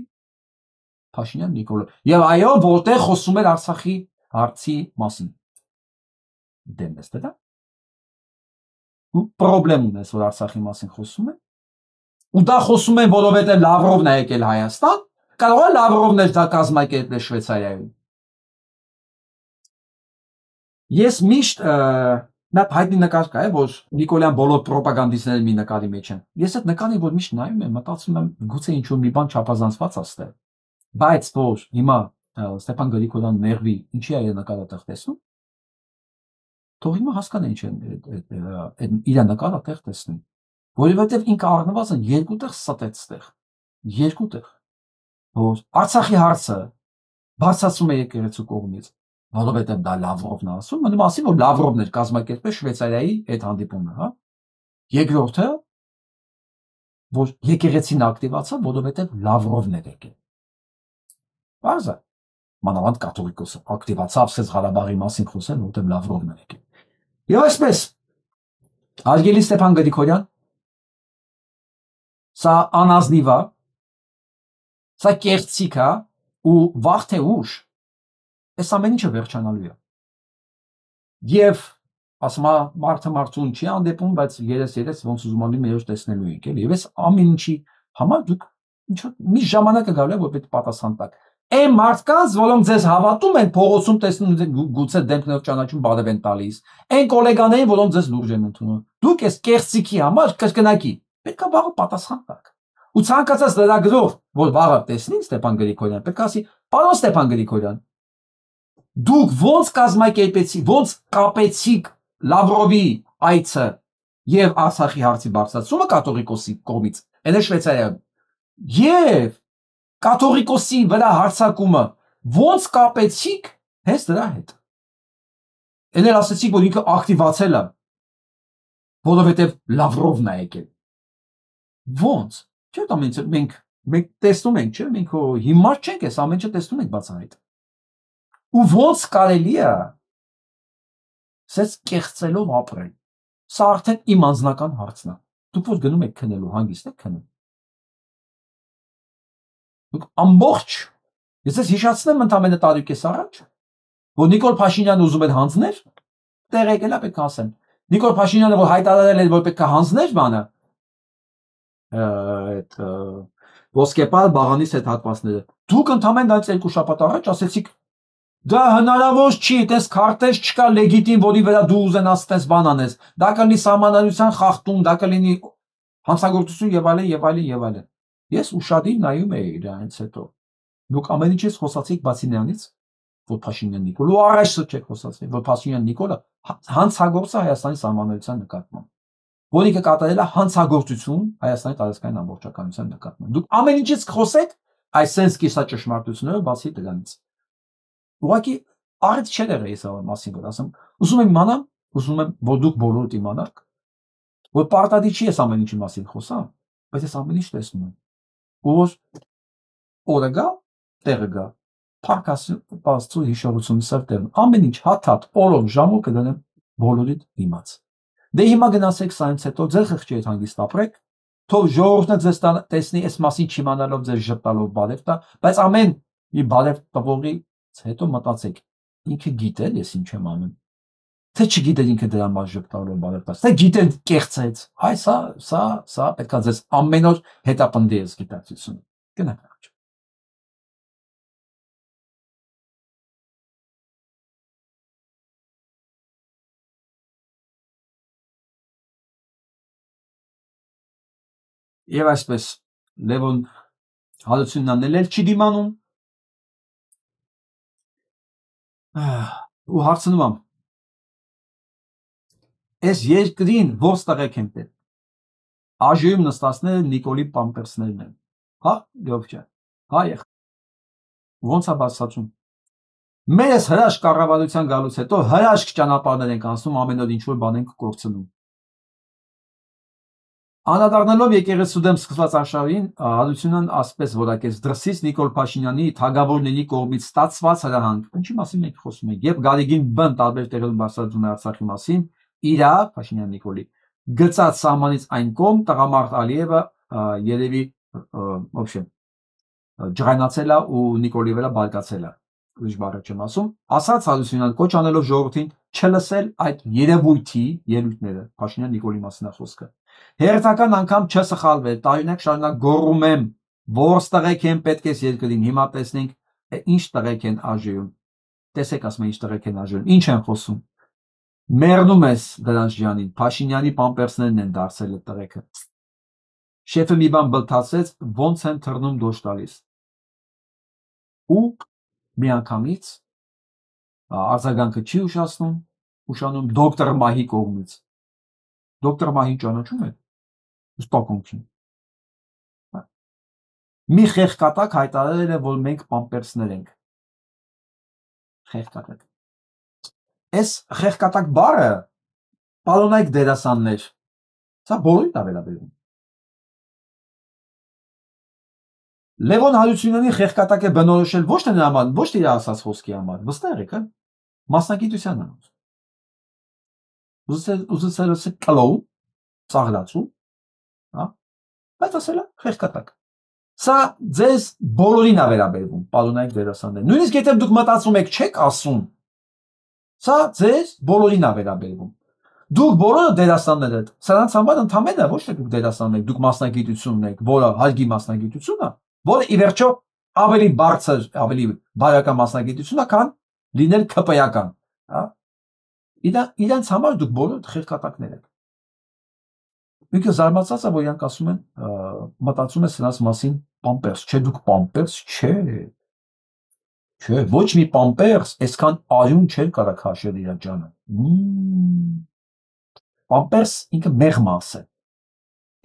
Փաշինյան Նիկոլը։ Եվ այո, որտեղ խոսում էր Արցախի հարցի մասին։ Դեմ ես դա։ Պրոբլեմ ունես, որ Արցախի մասին խոսում են։ Ու դա խոսում են, որովհետև Լավրովն է եկել Հայաստան, կարող է Լավրովն էր դա կազմակերպել Շվեյցարիայում։ Ես միշտ նա հայտնի նկար կա, որ Նիկոլյան բոլոր պրոպագանդիստները մի նկարի մեջ են։ Ես այդ նկարին որ միշտ նայում եմ, մտածում եմ, գուցե ինչ-որ մի բան չափազանցված աստեղ։ Բայց որ հիմա Ստեփան Գրիգորյան ներվի, ինչի է նկարը տեղ տեսնում։ Թող հիմա հասկանա ինչ է իր նկարը տեղ տեսնում։ Որովհետև ինքը առնվազն երկու տեղ ստեց տեղ։ Երկու տեղ։ Որ Արցախի հարցը բացացում է եկեղեցու կողմից, որովհետև դա Լավրովն ասում, մնում ասի, որ Լավրովն էր կազմակերպել Շվեյցարիայի այդ հանդիպումը, հա։ Երկրորդը, որ եկեղեցին ակտիվացավ, որովհետև Լավրովն էր եկել։ Բարձր, մանավանդ կաթողիկոսը ակտիվացավ Սերժ Ղարաբաղի մասին խոսել, որովհետև Լավրովն էր եկել։ Եվ այսպես, հարգելի Ստեփան Գրիգորյան, սա անազնիվ է, սա կեղծիք է, ու վաղ թե ուշ այս ամեն ինչը վերջանալու է։ Եվ ասում է մարդը մարդուն չի հանդիպում, բայց երես ոնց ուզում անի մերոջ տեսնելու եք, էլի։ Եվ այս ամեն ինչի համար դուք մի ժամանակը գալու է, որ պետք է պատասխան տաք։ Այն մարդկանց, որոնք ձեզ հավատում են, փողոցում տեսնում գուցե դեմքներով ճանաչում բարև են տալիս։ Այն գոլեգաներին, որոնք ձեզ լուրջ են ընդունում։ Դուք այս կեղծիքի համար կրկնակի պետք է վաղը պատասխան տաք։ Ու ցանկացած լրագրող, որ վաղը տեսնի Ստեփան Գրիգորյան, պետք է ասի. «Պարոն Ստեփան Գրիգորյան, դուք ոնց կազմակերպեցիք, ոնց կապեցիք Լավրովի այցը եւ Արցախի հարցի բարձրացումը կաթողիկոսի կողմից, այն է Շվեյցարիայում, եւ կաթողիկոսի վրա հարձակումը ոնց կապեցիք հենց դրա հետ։ Էներ ասեցիք, որ ինքը ակտիվացել է, որովհետև Լավրովն է եկել։ Ոնց։ Չէ՞ ամենից մենք տեսնում ենք, չէ՞, մենք հիմար չենք, այս ամեն ինչը տեսնում ենք բացահայտ։ Ու ոնց կարելի է սենց կեղծելով ապրել։ Սա արդեն իմ անձնական հարցն է։ Դուք որ գնում եք քնելու, հանգիստ եք քնում։ Դուք ամբողջ, ես ես հիշացնեմ ընդամենը տարիքես առաջ, որ Նիկոլ Փաշինյանը ուզում էր հանձներ, տեղ եկել է պետք է ասեմ։ Նիկոլ Փաշինյանը որ հայտարարել էր, որ պետք է հանձներ բանը, այդ ոսկեպար բաղանից այդ հատվածները։ Դուք ընդամենը այդ երկու շաբաթ առաջ ասեցիք դա հնարավոր չի, այդպես քարտեզ չկա լեգիտիմ, որի վրա դու ուզենաս այդպես բան անես։ Դա կլինի սահմանադրության խախտում, դա կլինի հանցագործություն եւ այլն եւ այլն եւ այլն։ Ես ուշադիր նայում էի դրանից հետո։ Դուք ամեն ինչից խոսացիք բացի նրանից, որ Փաշինյան Նիկոլ ու առաջ չեք խոսացել, որ Փաշինյան Նիկոլը հանցագործ է Հայաստանի սահմանադրության նկատմամբ, որի կկատարել է հանցագործություն Հայաստանի տարածքային ամբողջականության նկատմամբ։ Դուք ամեն ինչից խոսեք, այսպես կիսա ճշմարտությունները բացի դրանից։ Ուղղակի առիթ չէ դեռ ես մասին որ ասեմ, ուզում եմ իմանամ, ուզում եմ որ դուք բոլորդ իմանաք, որ պարտադիր չի ես ամեն ինչի մասին խոսամ, բայց ես ամեն ինչ տեսնում եմ։ Որ օրը գա, տեղը գա, փառքաստու հիշողությունը սրտերն, ամեն ինչ հատ-հատ, օրով, ժամով կդնեմ բոլորիդ դիմաց։ Դե հիմա գնացեք սայից հետո ձեր խղճի հետ հանգիստ ապրեք, թող ժողովուրդը ձեզ տեսնի այս մասին չիմանալով ձեզ ժպտալով բարև տա, բայց ամեն մի բարև տվողի հետո մտածեք, ինքը գիտեր ես ինչ եմ անում, թե չգիտեր ինքը դրա համար ժպտալով բարև տաց, թե գիտեր կեղծեց, այ սա պետք է ձեզ ամեն օր հետապնդի ես գիտակցությունը, գնանք առաջ։ Եվ այսպես Լևոն Հարությունյանն էլ չի դիմանում ու հարցնում եմ այս երկրին ո՞ց տղեկ են պետք ԱԺ-ում նստածները Նիկոլի պամպերսներն են, հա, լավ չէ, հա եղ, ոնց է բացացում, մեր ես հրաշք կառավարության գալուց հետո հրաշք ճանապարհներ ենք անցնում, ամեն օր ինչ-որ բան ենք կորցնում, անդրադառնալով եկեղեցու դեմ սկսված արշավին, Հարությունյանն ասպես որակեց դրսից Նիկոլ Փաշինյանի թագավորների կողմից ստացված հրահանգ, ինչի մասին մենք խոսում ենք, եւ Գարեգին Բ-ն տարբեր տեղերում բարձրացնում է Արցախի մասին, իրա Փաշինյան Նիկոլի գծած սահմանից այն կողմ տղամարդ Ալիևը երևի ոբշե ջղայնացել է ու Նիկոլի վրա բարկացել է, ուրիշ բառ չեմ ասում, ասաց Հարությունյան կոչ անելով ժողովրդին չլսել այդ երևույթի ելույթները, Փաշինյան Նիկոլի մասին է խոսքը։ Հերթական անգամ չսխալվել, տարիներ շարունակ գոռում եմ, ո՞րս տղեկ են պետք է երկրին, հիմա տեսնենք ինչ տղեկ են ԱԺ-ում, տեսեք ասում են ինչ տղեկ են ԱԺ-ում, ինչ են խոսում, մեռնում ես դրանց ջանին, Փաշինյանի պամպերսներն են դարձել այդ տղեկը, շեֆը մի բան բլթացեց, ոնց են թռնում դոշ տալիս, ու միանգամից արձագանքը չի ուշանում դոկտոր Մահի կողմից, դոկտոր Մահին ճանաչում եք, Ստոկհոլմին։ Մի խեղկատակ հայտարարել է, որ մենք պամպերսներ ենք։ Խեղկատակ։ Այս խեղկատակ բառը պարոնայք դերասաններ, սա բոլորին է վերաբերում։ Լևոն Հարությունյանի խեղկատակ է բնորոշել ոչ թե նրա համար, ոչ թե իր ասած խոսքի համար, վստահ եք, մասնագիտության համար։ Ուզեցել կլոու, ծաղրացու, բայց ասել է խեղկատակ։ Սա ձեզ բոլորին է վերաբերվում, պարոնայք դերասաններ։ Նույնիսկ եթե դուք մտածում եք չեք ասում, սա ձեզ բոլորին է վերաբերվում։ Դուք բոլորը դերասաններ եք, սրանց համար ընդհանրապես ոչ թե դուք դերասաններ եք, դուք մասնագիտություն եք, որը հարգի մասնագիտություն է, որը ի վերջո ավելի բարձր, ավելի բարական մասնագիտություն է, քան լինել ԿՊ-ական, հա։ Իրանց համար դուք բոլորը խեղկատակներ եք։ Ինքը զարմացած է, որ իրանք ասում են, մտածում է սրանց մասին պամպերս, չէ դուք պամպերս, չէ, ոչ մի պամպերս, այսքան արյուն չէր կարա քաշել իր ջանը։ Պամպերս ինքը մեղմ ասը,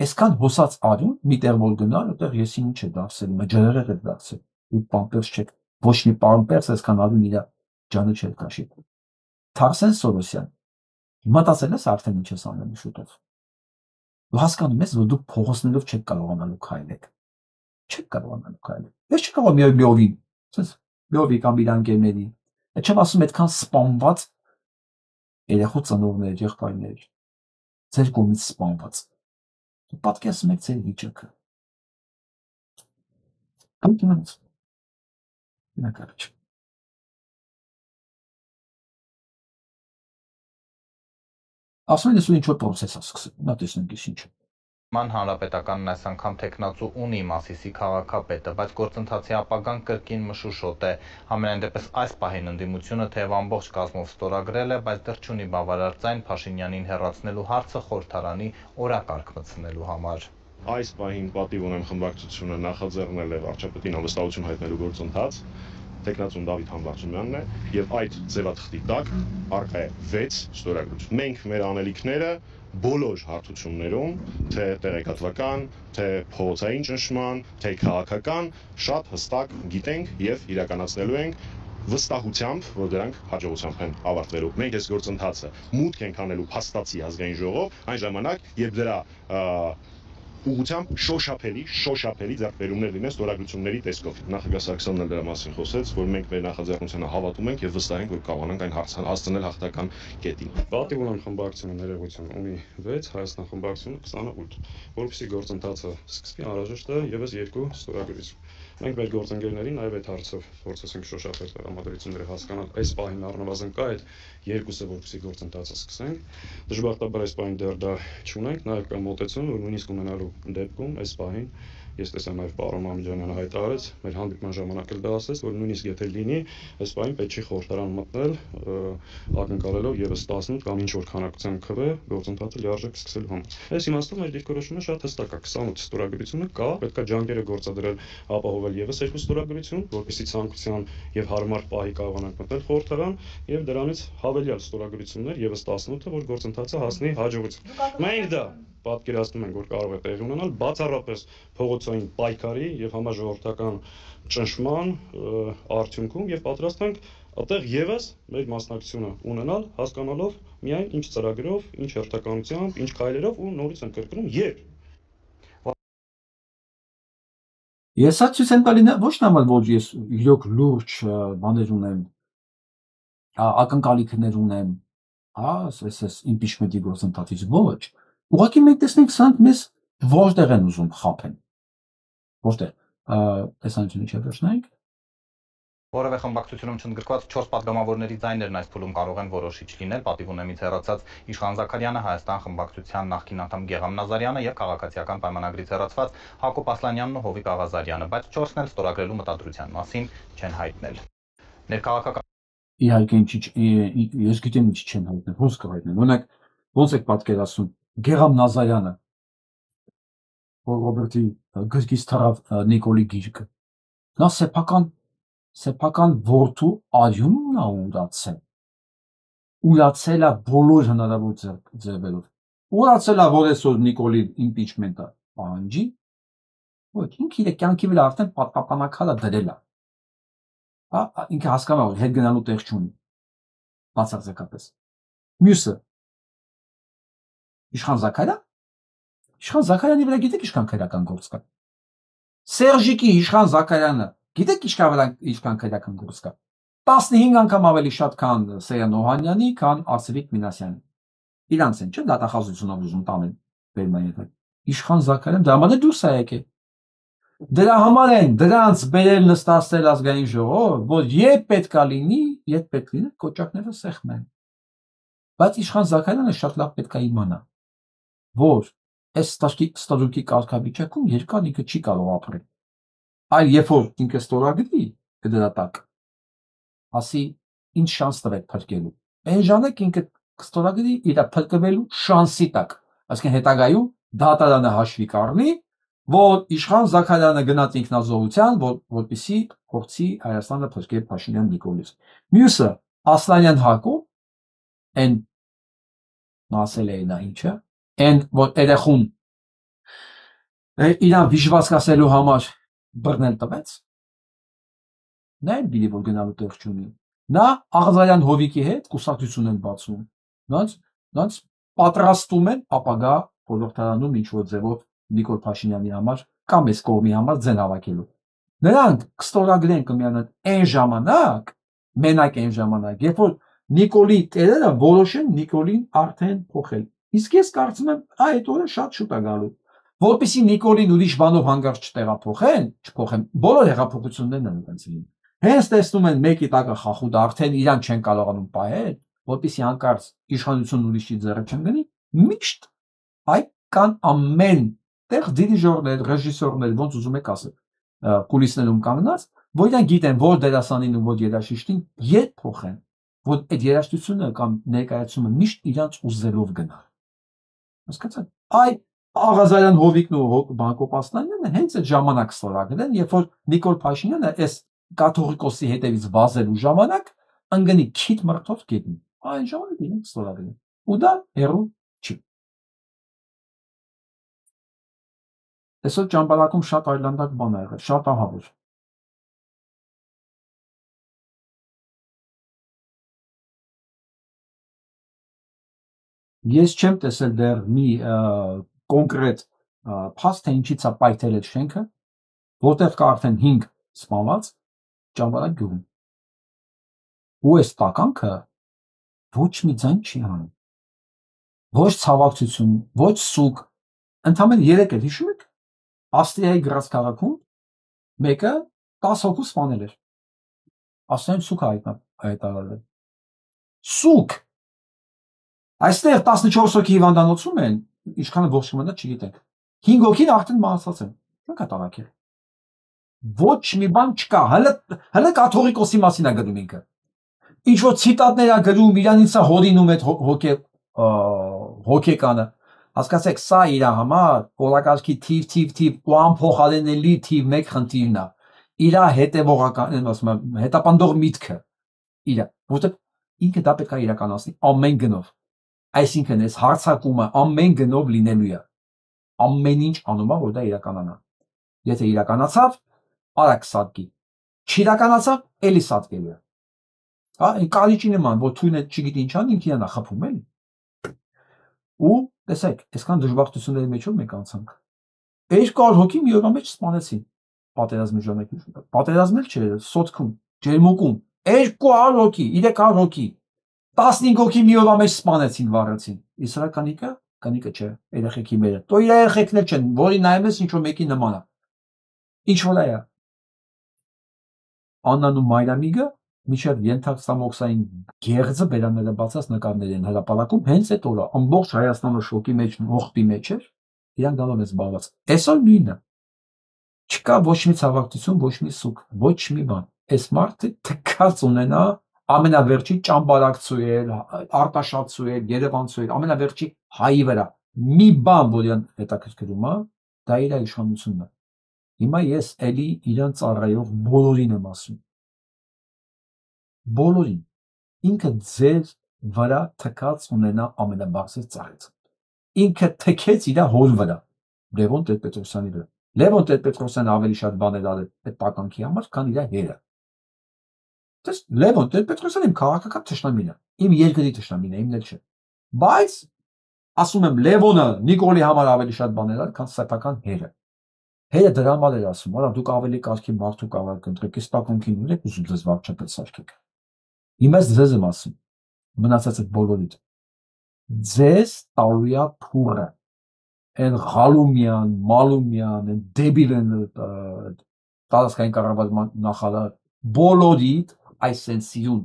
Այսքան հոսած արյուն մի տեղ որ գնալ, այդտեղ եսի ինչ է դարձել, մջրեղեղ է դարձել։ Ու պամպերս չեք, ոչ մի պամպերս այսքան արյուն իր ջանը չէր քաշի։ Թարսեն Սորոսյան, մտածել ես արդեն ինչ ես անելու շուտով։ Ու հասկանում ես, որ դուք փողոցներով չեք կարողանալու քայլել։ Չեք կարողանալու քայլել։ Ես չկարողամ միովին, ասես միովի կամ իր անկերների։ Այդ չեմ ասում այդքան սպանված երեխու ծնողներ, եղբայրներ, ձեր կողմից սպանված։ Պատկերացնում եք ձեր վիճակը։ Անկյունից։ Նկարիչ։ Ասում են, ինչ որ process-ա սկսել, նա տեսնենք ինչ է։ Ման հանրապետականն այս անգամ տեխնացու ունի Մասիսի քաղաքապետը, բայց գործընթացի ապագան կրկին մշուշոտ է։ Համենայն դեպս այս պահին ընդդիմությունը թեև ամբողջ կազմով ստորագրել է, բայց դեռ չունի բավարար ձայն Փաշինյանին հեռացնելու հարցը խորհրդարանի օրակարգ մտցնելու համար։ Այս պահին պատիվ ունեմ խմբակցությունը նախաձեռնել է վարչապետին անվստահություն հայտնելու գործընթաց, տեխնացուն Դավիթ Համբարձումյանն է, եւ այդ ձևաթղթի տակ առկա է 6 ստորագրություն։ Մենք մեր անելիքները բոլոր հարթություններում, թե տեղեկատվական, թե փողոցային ճնշման, թե քաղաքական, շատ հստակ գիտենք եւ իրականացնելու ենք վստահությամբ, որ դրանք հաջողությամբ են ավարտվելու։ Մենք այս գործընթացը մուտք ենք անելու փաստացի ազգային ժողով, այն ժամանակ, երբ դրա ուղղությամբ շոշափելի ձեռքբերումներ լինեն ստորագրությունների տեսքով։ Նախագահ Սարգսյանն էլ դրա մասին խոսեց, որ մենք մեր նախաձեռնությանը հավատում ենք եւ վստահ ենք, որ կարողանանք այն հասցնել հաղթական կետին։ Պատիվ ունեմ խմբակցությունը ներողություն ունի 6, Հայաստան խմբակցությունը 28, որովհետեւ գործընթացը սկսվի անհրաժեշտ է եւս 2 ստորագրություն։ Մենք մեր գործընկերներին նաև այդ հարցով փորձեցինք շոշափել տրամադրությունները հասկանալ այս պահին առնվազն կա այդ երկուսը որպեսզի գործընթացը սկսենք։ Դժբախտաբար այս պահին դեռ դա չունենք, նաև կա մոտեցում, որ նույնիսկ ունենալու դեպքում այս պահին ես տեսա նաև պարոն Մամեդյանը հայտարարեց մեր հանդիպման ժամանակ էլ դա ասեց, որ նույնիսկ եթե լինի, այս պահին պետք չի խորհրդարան մտնել, ակնկալելով եւս 18 կամ ինչ որ քանակության քվ գործընթացը լիարժեք սկսելու համար։ Այս իմաստով մեր դիրքորոշումը շատ հստակ է, 28 ստորագրությունը կա, պետք է ջանքերը գործադրել ապահովել եւս 2 ստորագրություն, որպեսզի ցանկության եւ հարմար պահի կարողանանք մտնել խորհրդարան եւ դրանից հավելյալ ստորագրություններ եւս 18-ը, որ գործընթացը հասնի հաջողության։ Մենք դա պատկերացնում ենք, որ կարող է տեղի ունենալ բացառապես փողոցային պայքարի եւ համաժողովրդական ճնշման արդյունքում եւ պատրաստ ենք այդտեղ եւս մեր մասնակցությունը ունենալ, հասկանալով միայն ինչ ծրագրով, ինչ հերթականությամբ, ինչ քայլերով ու նորից ընկրկնում երբ Ես ցույց եմ տալի ոչ նամալ, որ ես իրոք լուրջ բաներ ունեմ, ակնկալիքներ ունեմ, այս impeachment-ի գործընթացից ոչ։ Ուղղակի մենք տեսնենք սրանք մեզ որտեղ են ուզում խաբեն։ Որտեղ։ Տեսանյութի չէ վերջնայինք։ Որևէ խմբակցությունում չընդգրկված 4 падգամավորների ձայներն այս փուլում կարող են որոշիչ լինել, պատիվ ունեմից հեռացած Իշխան Զաքարյանը, Հայաստան խմբակցության նախկին անդամ Գեգամ Նազարյանը եւ քաղաքացիական պայմանագրից հեռացված Հակոբ Ասլանյանն ու Հովիկ Աղազարյանը, բայց 4-ն էլ ստորագրելու մտադրության մասին չեն հայտնել։ Ներքաղաքական Իհարկե ես գիտեմ ինչ չեն հայտնել, ոնց կհայտնեն։ Օրինակ, ոնց եք պատկերացնում Գեգամ Նազարյանը, որ Ռոբերտի գրկից թռավ Նիկոլի գիրկը։ Նա սեփական որդու արյունն է ուրացել է բոլոր հնարավոր ձևերով։ Ուրացել է, որ այսօր Նիկոլի impeachment-ը պահանջի, ոչ ինքը իր կյանքի վրա արդեն պատապանակալը դրել է։ Ինքը հասկանում է, որ հետ գնալու տեղ չունի։ Բացարձակապես։ Մյուսը Իշխան Զաքարյան։ Իշխան Զաքարյանի վրա գիտեք ինչքան քրեական գործ կա։ Սերժիկի Իշխան Զաքարյանը գիտեք ինչքան քրեական գործ կա։ 15 անգամ ավելի շատ քան Սեյան Օհանյանի, քան Արսենիկ Մինասյանի։ Իրանց են, չէ՞, դատախազությունով ուզում տանեն Բերմանյանը։ Իշխան Զաքարյան դրա համար է դուրս է եկել։ Դրա համար են դրանց բերել նստացնել ազգային ժողով, որ երբ պետք է լինի, կոճակները սեղմեն։ Բայց Իշխան Զաքարյանը շատ լավ պետք է իմանա, որ այս ստատուտի կարգավիճակում երկար ինքը չի կարող ապրել։ Այլ երբ որ ինքը ստորագրի դրա տակ, ասի ինչ շանս տվեք փրկելու։ Այն ժամանակ ինքը կստորագրի իր փրկվելու շանսի տակ։ Այսինքն հետագայում դատարանը հաշվի կառնի, որ Իշխան Զաքարյանը գնաց ինքնազոհության, որպեսզի փորձի Հայաստանը փրկել Փաշինյան Նիկոլից։ Մյուսը Ասլանյան Հակոբ, այն ասել է նա ինչը, այն որ երեխուն իրան վիժվածքասելու համար բռնել տվեց, նա էլ գիտի, որ գնալու տեղ չունի։ Նա Աղզարյան Հովիկի հետ կուսակցություն են բացում, նրանց պատրաստում են ապագա խորհրդարանում ինչ-որ ձևով Նիկոլ Փաշինյանի համար կամ այս կողմի համար ձեն հավաքելու։ Նրանք կստորագրեն կմիանան այն ժամանակ, մենակ այն ժամանակ, երբ որ Նիկոլի տերերը որոշեն Նիկոլին արդեն փոխել։ Իսկ ես կարծում եմ այդ օրը շատ շուտ է գալու, որպեսզի Նիկոլին ուրիշ բանով հանգարց չփոխեն, բոլոր հեղափոխություններն են այնպես լինում։ Հենց տեսնում են մեկի տակը խախուտ արդեն իրան չեն կարողանում պահել, որպեսզի հանկարծ իշխանությունն ուրիշի ձեռը չընկնի, միշտ այ կան ամեն տեղ դիրիժորներ, ռեժիսորներ, ոնց ուզում եք ասել, կուլիսներում կանգնած, որ իրենք գիտեն, որ դերասանին ու որ երաժիշտին երբ փոխեն, որ այդ երաժշտությունը կամ ներկայացումը միշտ իրանց ուզելով գնա։ Հասկացա՞ք։ Այ Աղազարյան Հովիկն ու Բանկոպաստանյանը հենց այդ ժամանակ ստորագրեն, երբ որ Նիկոլ Փաշինյանը այս կաթողիկոսի հետևից վազելու ժամանակ ընկնի քիթ մրթով գետնի։ Այն ժամանակ իրենք ստորագրեն։ Ու դա հեռու չի։ Այսօր ճամբարակում շատ այլանդակ բան ա եղել, շատ ահավոր։ Ես չեմ տեսել դեռ մի կոնկրետ փաստ, թե ինչից է պայթել այդ շենքը, որտեղ կա արդեն 5 սպանված ճամբարակ գյուղում։ Ու այս տականքը ոչ մի ձայն չի հանում։ Ոչ ցավակցություն, ոչ սուկ, ընդամենը 3 էլ հիշում եք, Ավստրիայի Գրաց քաղաքում մեկը 10 հոգու սպանել էր։ Ավստրիայում սուկ հայտարարել։ Սուկ։ Այստեղ 14 հոգի հիվանդանոցում են, ինչքանը ողջ կմնա չգիտենք։ 5 հոգին արդեն մահացած են։ Ինչ կա տարակել։ Ոչ մի բան չկա, հələ կաթողիկոսի մասին է գրում ինքը։ Ինչ որ ցիտատներ է գրում, իրանից է հորինում այդ հոգեկանը։ Հասկացեք, սա իր համար օրակարգի թիվ ու անփոխարինելի թիվ 1 խնդիրն է։ Իր հետևողական, ասում եմ, հետապնդող միտքը իր, որտեղ ինքը դա պետք է իրականացնի ամեն գնով։ Այսինքն այս հարցակումը ամեն գնով լինելու է։ Ամեն ինչ անում է, որ դա իրականանա։ Եթե իրականացավ, արագ սատկի։ Չիրականացավ, էլի սատկելու է։ Հա, այն կարիճի նման, որ թույնը չգիտի ինչ անի, ինքն իրանա խփում էլի։ Ու տեսեք, այսքան դժբախտությունների մեջով մենք անցանք։ 200 հոգի մի օրվա մեջ սպանեցին պատերազմի ժամանակ։ Պատերազմել չէ, սոտքում, ջերմուկում 200 հոգի, 300 հոգի, 15 հոգի մի օրվա մեջ սպանեցին, վառեցին։ Իսրա կանիկը չէ, երեխեքի մերը։ Տո իր երեխեքներ չեն, որի նայում ես ինչ որ մեկի նման է։ Ինչ որ է։ Աննան ու Մայրամիգը միջև ենթակստամոքսային գեղձը բերանները բացած նկարներ են հրապարակում, հենց այդ օրը ամբողջ Հայաստանը շոկի մեջ, ողբի մեջ էր, իրան գալով էս բաղած։ Այսօր նույնը։ Չկա ոչ մի ցավակցություն, ոչ մի սուկ, ոչ մի բան։ Այս մարդը թքած ունենա ամենավերջի ճամբարակցու էր, արտաշատցու էր, երևանցու էր, ամենավերջի հայի վրա։ Մի բան, որ իրան հետաքրքրում է, դա իր իշխանությունն է։ Հիմա ես էլի իրան ծառայող բոլորին եմ ասում։ Բոլորին։ Ինքը ձեր վրա թքած ունենա ամենաբարձր ծառից։ Ինքը թքեց իր հոր վրա, Լևոն Տեր-Պետրոսյանի վրա։ Լևոն Տեր-Պետրոսյանը ավելի շատ բաներ արել այդ տականքի համար, քան իր հերը։ Դες Լևոն Տեր-Պետրոսյանը իմ քաղաքական թշնամին է, իմ երկրի թշնամին է, իմն էլ չէ։ Բայց ասում եմ Լևոնը Նիկոլի համար ավելի շատ բաներ արել, քան սեփական հերը։ Հերը դրա համար էր ասում, արա դուք ավելի կարգի մարդու կարող ընտրեք, այս տականքին ունեք ուզում ձեզ վարչապետ սարքեք։ Հիմա ձեզ եմ ասում, մնացած այդ բոլորիդ։ Ձեզ տալու փուրը, այն Ղալումյան, Մալումյան, այն դեբիլն տարածքային կառավարման նախարար, բոլորիդ այսեն սիրուն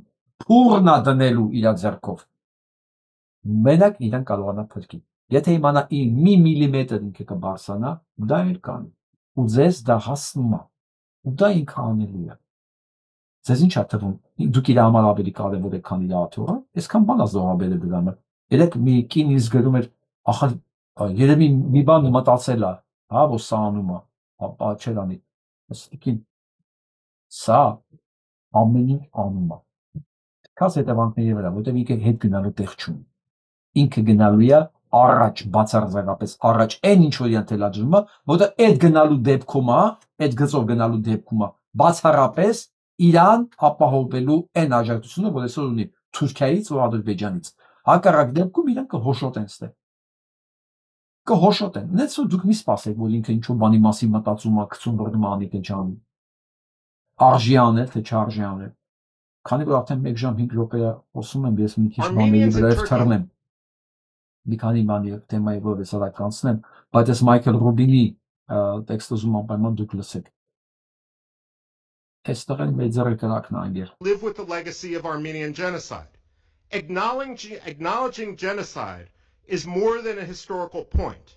փուրնա դնելու իր ձեռքով։ Մենակ իրան կարողանա փրկի։ Եթե իմանա մի միլիմետր ինքը կբարձրանա, դա էլ կանի։ Ու ձեզ դա հասնում է։ Ու դա ինքը անելու է։ Ձեզ ինչ է թվում, դուք իր համար ավելի կարևոր եք, քան իր աթոռը, այսքան բան է զոհաբերել դրանը։ Երեք մի կին ինձ գրում էր, ախր երևի մի բան մտածել է, հա, որ սա անում է, հա, չէր անի։ Ըստիկին սա ամեն ինչ անում է։ Քաս հետևանքների վրա, որտեղ ինքը հետ գնալու տեղ չունի։ Ինքը գնալու է առաջ, բացարձակապես առաջ, այն ինչ որ իրան թելադրվում է, որտեղ այդ գնալու դեպքում է, այդ գծով գնալու դեպքում է, բացառապես Իրան ապահովելու այն աջակցությունը, որ այսօր ունի Թուրքիայից ու Ադրբեջանից։ Հակառակ դեպքում իրան կհոշոտեն ստե։ Կհոշոտեն։ Նենց որ դուք մի սպասեք, որ ինքը ինչ-որ բանի մասին մտածում է, գցում բռնում է անի թե չանի։ Արժի անել, թե չարժի անել։ Քանի որ արդեն 1 ժամ 5 րոպե խոսում եմ, ես մի քիչ բաների վրա թռնեմ։ Մի քանի բանի թեմայի որ ես արագ կանցնեմ, բայց այս Մայքլ Ռոբինի տեքստը ուզում անպայման դուք լսեք։ Այստեղ են մեր ձեռը կրակն անգեր։ Live with the legacy of Armenian genocide. Acknowledging genocide is more than a historical point.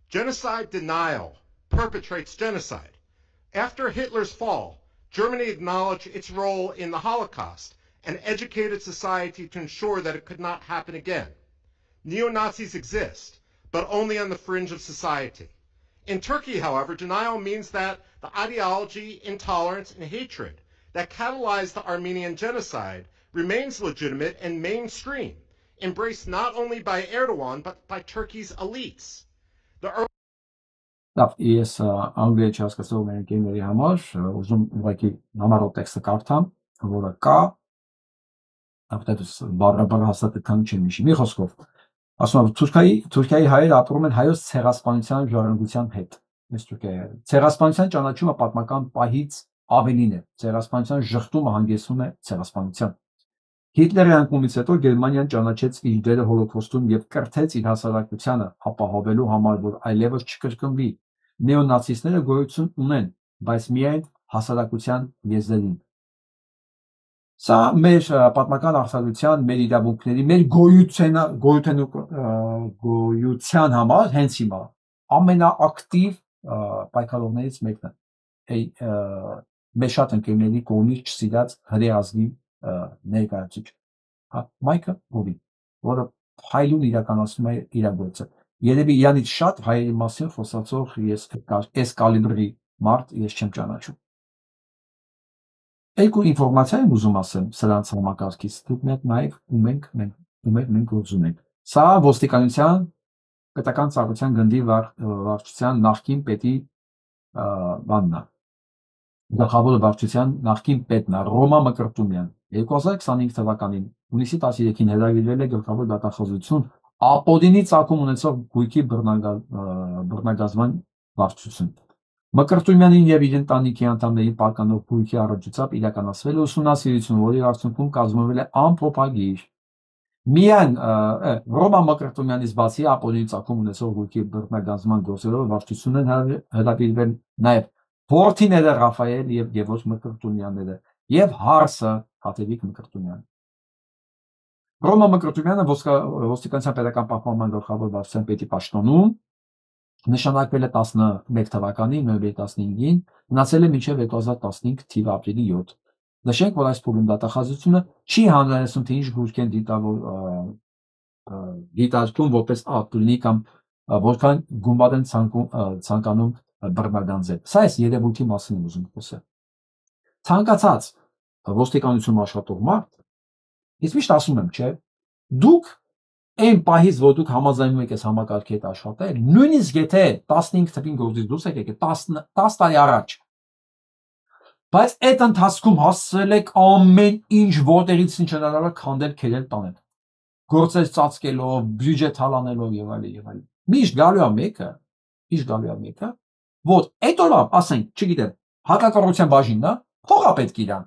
Genocide denial perpetrates genocide. After Hitler's fall, Germany acknowledged its role in the Holocaust and educated society to ensure that it could not happen again. Neo-Nazis exist, but only on the fringe of society. In Turkey, however, denial means that the ideology, intolerance, and hatred that catalyzed the Armenian genocide remains legitimate and mainstream, embraced not only by Erdogan, but by Turkey's elites. Լավ, ես անգլիա չհասկացող մերկերների համար ուզում ուղղակի համառոտ տեքստը կարդամ, որը կա, ապտետ բառաբար հաստատական չեմ հիշի։ Մի խոսքով, ասում եմ, Թուրքիայի հայերը ապրում են հայոց ցեղասպանության ժառանգության հետ։ Ես Թուրքիայի հայերը։ Ցեղասպանության ճանաչումը պատմական պահից ավելին է։ Ցեղասպանության ժխտումը հանգեցնում է ցեղասպանության։ Հիտլերի անկումից հետո Գերմանիան ճանաչեց իր դերը հոլոկոստում եւ կրթեց իր հասարակությանը ապահովելու համար, որ այլևս չկրկնվի։ Նեոնացիստները գոյություն ունեն, բայց միայն հասարակության եզրին։ Սա մեր պատմական արտադրության, մեր իրավունքների, մեր գոյության համար հենց հիմա ամենաակտիվ պայքարողներից մեկն է։ Մեր շատ ընկերների կողմից չսիրած հրե ազգի ներկայացուցիչ Մայքլ Ռոբին, որը հայլուն իրականացնում է իր գործը։ Երևի իրանից շատ հայերի մասին խոսացող այս կալիբրի մարդ ես չեմ ճանաչում։ Երկու ինֆորմացիա եմ ուզում ասեմ սրանց համակարգից, դուք նայեք ու մենք ուզում ենք։ Սա ոստիկանության պետական ծառայության գնդի վարչության նախկին պետի բանն է։ Գլխավոր վարչության նախկին պետն է Ռոմա Մկրտումյան 2025 թվականին հունիսի 13-ին հրավիրվել է գլխավոր դատախազություն ապօրինի ծագում ունեցող գույքի բռնագազման վարչություն։ Մկրտումյանին եւ իր ընտանիքի անդամներին պարկանող գույքի առաջությամբ իրականացվել է ուսումնասիրություն, որի արդյունքում կազմվել է ամփոփագիր։ Միայն Ռոմա Մկրտումյանից բացի ապօրինի ծագում ունեցող գույքի բռնագազման գործերով վարչությունն հրավիրվել նաեւ որդիները Ռաֆայել եւ Գևորգ Մկրտումյանները եւ հարսը Հատեվիկ Մկրտումյան։ Ռոմա Մկրտումյանը ոստիկանության պետական պահպանման գլխավոր վարչության պետի պաշտոնում նշանակվել է 11 թվականին, նոյեմբերի 15-ին, մնացել է մինչև 2015 թիվ ապրիլի 7։ Նշենք, որ այս փուլում դատախազությունը չի հանրայնացնում, թե ինչ գույք են դիտարկում որպես ատուլնի կամ որքան գումար են ցանկանում բռնագանձել։ Սա այս երևույթի մասին եմ ուզում խոսել։ Ցանկացած ոստիկանությունում աշխատող մարդ, ես միշտ ասում եմ, չէ, դուք այն պահից, որ դուք համաձայնում եք այս համակարգի հետ աշխատել, նույնիսկ եթե 15 թվին գործից դուրս եք եկել 10 տարի առաջ, բայց այդ ընթացքում հասցրել եք ամեն ինչ որտեղից ինչ հնարավոր քանդել, քերել, տանել, գործեր ծածկելով, բյուջե թալանելով եւ այլն։ Միշտ գալու է մեկը, որ այդ օրը, ասենք, չգիտեմ, հակակառուցության բաժինն է, փող է պետք իրան։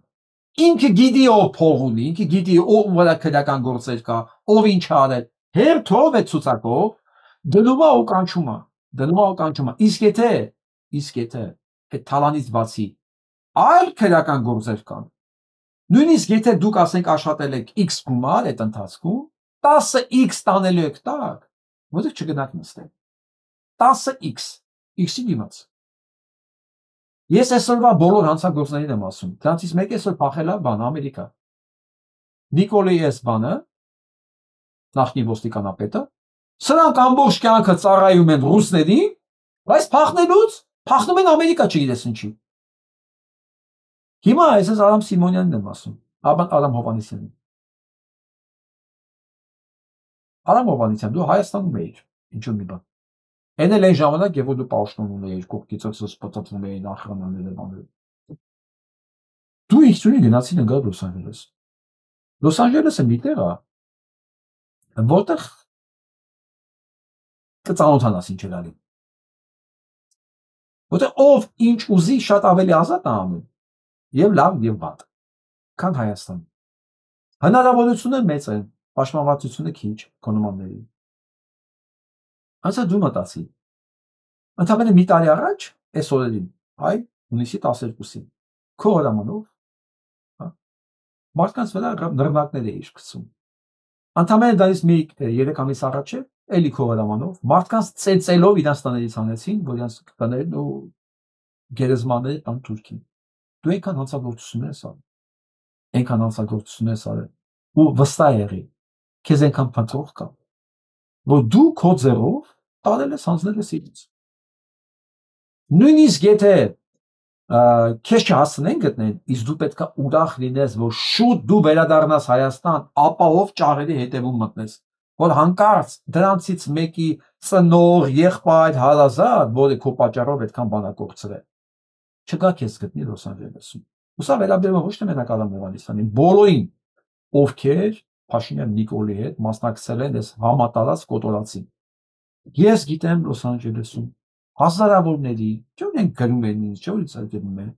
Ինքը գիտի ով փող ունի, ինքը գիտի ով վրա քրեական գործեր կա, ով ինչ արել, հերթով է ցուցակով դնում է ու կանչում է։ Իսկ եթե այդ թալանից բացի այլ քրեական գործեր կան, նույնիսկ եթե դուք ասենք աշխատել եք X գումար այդ ընթացքում, 10x տանելու եք տակ, որտեղ չգնաք նստել։ 10x, x-ի դիմաց։ Ես այսօրվա բոլոր հանցագործներին եմ ասում, դրանցից մեկը այսօր փախել է Ամերիկա։ Նիկոլի S բանը, նախկին ոստիկանապետը, սրանք ամբողջ կյանքը ծառայում են ռուսներին, բայց փախնում են Ամերիկա, չգիտես ինչի։ Հիմա ես Արամ Սիմոնյանին եմ ասում, Արամ Հովհաննիսյանին։ Արամ Հովհաննիսյան, դու Հայաստանում էիր։ ինչու մի բան։ Այն էլ այն ժամանակ, երբ որ դու պաշտոնում էիր, կողքից սպասում էին ախրանաները բաները։ Դու ինքնուրույն գնացին ընկալ Լոս Անջելես։ Լոս Անջելեսը մի տեղ է, որտեղ կծանոթանաս ինչ է գալի։ Որտեղ ով ինչ ուզի շատ ավելի ազատ է անում, եւ լավ եւ վատ, քան Հայաստան։ Հնարավորությունը մեծ է, պաշտպանվածությունը քիչ քո նմանների։ Անցա դու մտածի։ Ընդհանրապես մի տարի առաջ, այս օրերին, այ հունիսի 12-ին, քո հրամանով, մարդկանց վրա նռնակներ էի գցում։ Ընդհանրապես դրանից մի 3 ամիս առաջ է, էլի քո հրամանով, մարդկանց ծեծելով իրանց տներից հանեցին, որ իրանց տներն ու գերեզմանները տան Թուրքին։ Դու այնքան հանցագործություններ ես արել։ Այնքան հանցագործություններ ես արել։ Ու վստահ եղի, քեզ այնքան փնտրող կա, որ դու քո ձեռով տարել ես հանձնել ես իրենց։ Նույնիսկ եթե քեզ չհասցնեն գտնել, իսկ դու պետք է ուրախ լինես, որ շուտ դու վերադառնաս Հայաստան, ապահով ճաղերի հետևում մտնես, որ հանկարծ դրանցից մեկի ծնող, եղբայր, հարազատ, որը քո պատճառով այդքան բանակորցրել, չգա քեզ գտնի Լոս Անջելեսում։ Ու սա վերաբերում ոչ թե մենակ Արամ Հովհաննիսյանին, բոլորին, ովքեր Փաշինյան Նիկոլի հետ մասնակցել են այս համատարած կոտորածին։ Ես գիտեմ Լոս Անջելեսում հազարավորների, չէ՞ են գրում են ինձ, չէ՞ ինձ այդում են,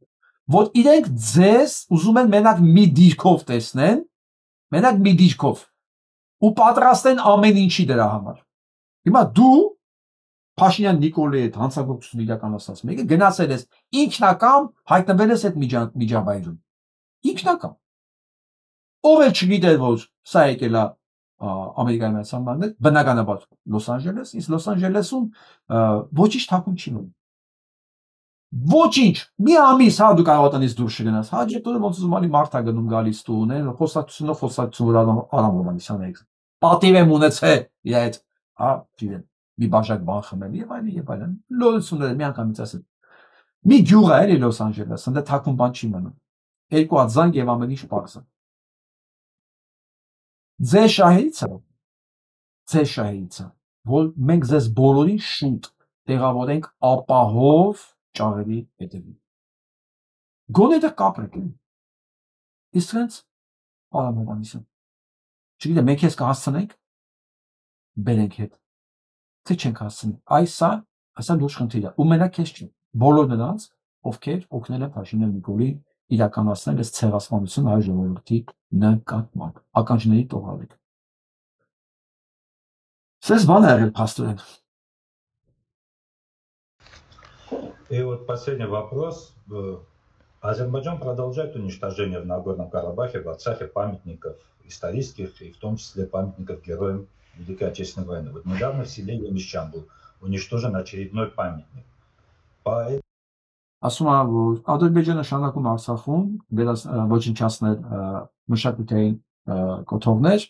որ իրենք ձեզ ուզում են մենակ մի դիրքով տեսնեն, մենակ մի դիրքով ու պատրաստ են ամեն ինչի դրա համար։ Հիմա դու Փաշինյան Նիկոլի հետ հանցագործություն իրականացած մեկը գնացել ես ինքնակամ հայտնվել ես այդ միջավայրում։ Ինքնակամ։ Ով էլ չգիտեր, որ սա եկել է Ամերիկայի Միացյալ Նահանգներ, բնականաբար Լոս Անջելես, իսկ Լոս Անջելեսում ոչինչ թաքուն չի մնում։ Ոչինչ, մի ամիս հա դու կարող տնից դուրս չգնաս, հաջորդը ոնց ուզում անի մարդ է գնում գալիս տուն, խոսակցություն Արամ Հովհաննիսյանը եք։ Պատիվ եմ ունեցել իր այդ, հա, գիտեմ, մի բաժակ բան խմել եւ այլն եւ այլն։ Լորությունները մի անգամից ասել։ Մի գյուղ է էլի Լոս Անջելես, ընդ թաքուն բան չի մնում։ Երկու հատ զանգ եւ ամեն ինչ պարզ է։ Ձեր շահերիցը, որ մենք ձեզ բոլորին շուտ տեղավորենք ապահով ճաղերի հետևում։ Գոնե դա կապրեք են։ Իսկ հենց Արամ Հովհաննիսյան։ Չգիտեմ, մենք ես կհասցնենք բերենք հետ։ Թե չենք հասցնի։ Այսա լուրջ խնդիր է։ Ու մենակ քեզ չի։ Բոլոր նրանց, ովքեր օգնել են Փաշինյան Նիկոլի իրականացնել այս ցեղասպանությունը հայ ժողովրդի նկատմամբ, ականջների տողալիք։ Սես բան է եղել փաստորեն։ И вот последний вопрос. Азербайджан продолжает уничтожение в Нагорном Карабахе, в Арцахе памятников исторических, и в том числе памятников героям Великой Отечественной войны. Вот недавно в селе Емещан был уничтожен очередной памятник. Ասում է, որ Ադրբեջանը շարունակում Արցախում ոչնչացնել մշակութային կոթողներ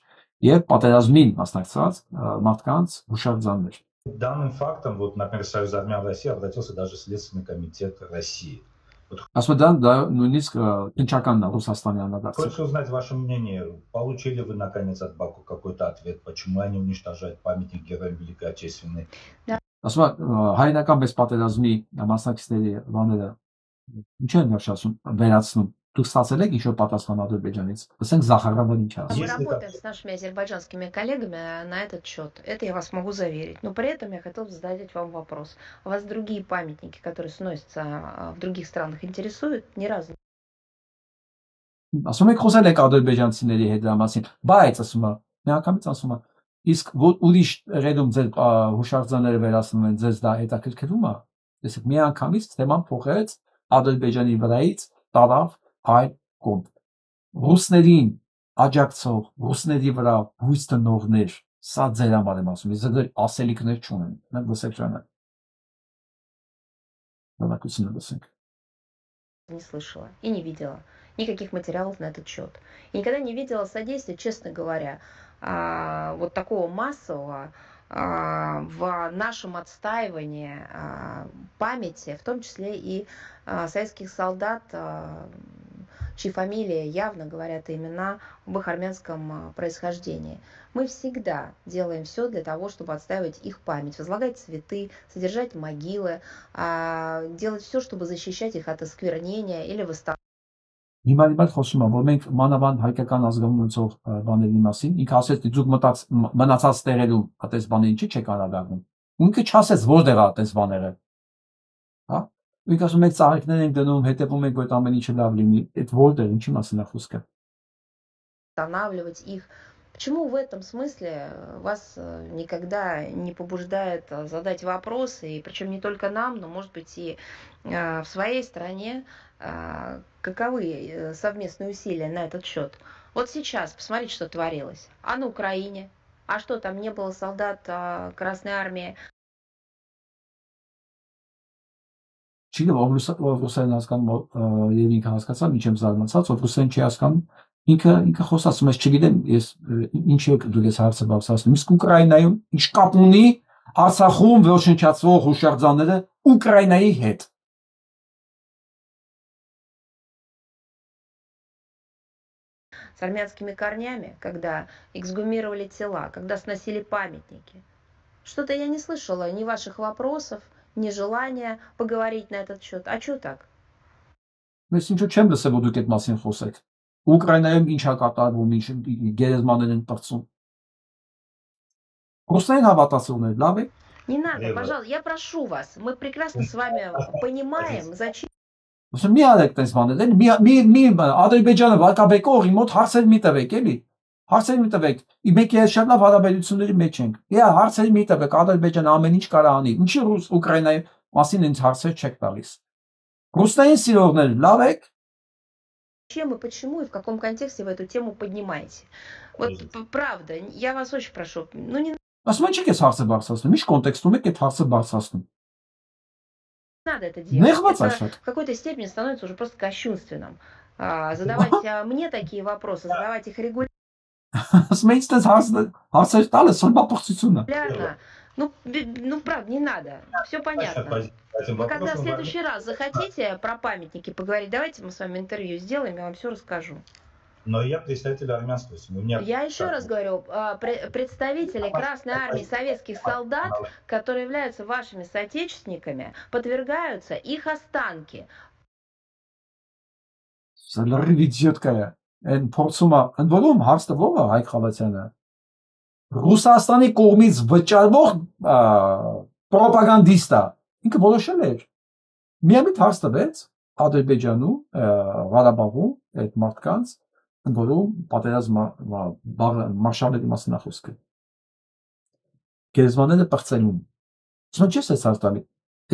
եւ պատերազմին մասնակցած մարդկանց հուշարձաններ։ Данным фактом, вот, например, Союз армян России обратился даже Следственный комитет России. Ասում է դա նույնիսկ քնչականն է Ռուսաստանի անդադարձը։ Хочется узнать ваше мнение. Получили вы, наконец, от Баку какой-то ответ, почему они уничтожают памятник героям Великой Отечественной? Ասում է հայնական մեծ պատերազմի մասնակիցների բաները ինչ են վերջացում վերացնում։ Դուք ստացել եք ինչ-որ պատասխան Ադրբեջանից։ Ասենք Զախարովը ինչ ասում։ Мы работаем с нашими азербайджанскими коллегами на этот счет. Это я вас могу заверить. Но при этом я хотела бы задать вам вопрос. Вас другие памятники, которые сносятся в других странах, интересуют? Ни разу. Ասում եք խոսել եք ադրբեջանցիների հետ դրա մասին, բայց ասում է, միանգամից ասում է, իսկ որ ուրիշ ռեդում ձեր հուշարձանները վերացնում են, ձեզ դա հետաքրքրում է։ Տեսեք, միանգամից թեման փոխեց Ադրբեջանի վրայից տարավ այլ կողմ։ Ռուսներին աջակցող, ռուսների վրա հույս տնողներ, սա ձեր համար եմ ասում, իսկ ձեր ասելիքներ չունեն։ Մենք լսեք ճանաչ։ Բնակությունը լսենք։ Не слышала и не видела никаких материалов на этот счет. И никогда не видела содействия, честно говоря, вот такого массового в нашем отстаивании памяти, в том числе и советских солдат чьи фамилии явно говорят имена об их армянском происхождении. Мы всегда делаем все для того, чтобы отстаивать их память, возлагать цветы, содержать могилы, делать все, чтобы защищать их от осквернения или восстановления. Հիմա խոսում եմ, որ մենք մանավանդ հայկական ազգանունեցող բաների մասին, ինքը ասեց դուք մնացած տեղերում այդպես բաներ ինչի չեք անդրադառնում։ Ինքը չասեց որտեղ է այդպես բաները։ Հա։ Ինքը ասում է ծաղիկներ են դնում, հետևում ենք որ ամեն ինչը լավ լինի։ Այդ որտեղ ինչի մասին է խոսքը։ Останавливать их. Почему в этом смысле вас никогда не побуждает задать вопросы, и причем не только нам, но может быть и в своей стране, каковы совместные усилия на этот счет? Вот сейчас посмотрите, что творилось. А на Украине? А что, там не было солдат Красной Армии? Չի դու ռուսերեն հասկանում եւ ինքը հասկացա, միջեմ զարմացած, որ ռուսերեն չի հասկանում, ինքը խոսացում է, չգիտեմ, ես ինչ եք դուք ես հարցը բացասում, իսկ Ուկրաինայում ինչ կապ ունի Արցախում ոչնչացվող հուշարձանները Ուկրաինայի հետ։ С армянскими корнями, когда эксгумировали тела, когда сносили памятники. Что-то я не слышала ни ваших вопросов, ни желания поговорить на этот счет. А что так? Ես ինչու չեմ լսել, որ դուք այդ մասին խոսեք։ Ուկրաինայում ինչ է կատարվում, ինչ գերեզմաններ են պրծում։ Ռուսերեն հավատացողներ, լավ է։ Не надо, пожалуйста, я прошу вас. Мы прекрасно с вами понимаем, зачем. Ոսում մի արեք տես բաներ, մի Ադրբեջանը վարկաբեկողի մոտ հարցեր մի տվեք, էլի։ Հարցեր մի տվեք։ Մենք ես շատ լավ հարաբերությունների մեջ ենք։ Հարցեր մի տվեք, Ադրբեջանը ամեն ինչ կարող անի։ Ինչի Ուկրաինայի մասին ինձ հարցեր չեք տալիս։ Ռուսներին սիրողներ, лав եք։ Чем и почему и в каком контексте вы эту тему поднимаете? Вот правда, я вас очень прошу, ну не Ասում եք ես հարցը բարձրացնում, ինչ կոնտեքստում եք այդ հարցը բարձրացնում։ надо это делать. Это в какой-то степени становится уже просто кощунственным. Задавать мне такие вопросы, задавать их регулярно. Ну, правда, не надо. Все понятно. Вы когда в следующий раз захотите про памятники поговорить, давайте мы с вами интервью сделаем, я вам все расскажу. Но я представитель армянского семьи. Я еще раз говорю, представители Красной Армии, советских солдат, которые являются вашими соотечественниками, подвергаются их останки. Ռուսաստանի կողմից վճարվող պրոպագանդիստա ինքը որոշել էր միամիտ հարց տվեց Ադրբեջանում Ղարաբաղում այդ մարդկանց որում պատերազմ մարշալների մասին խոսքը գերեզմանները պրծելուն ասում չես ես հարցալի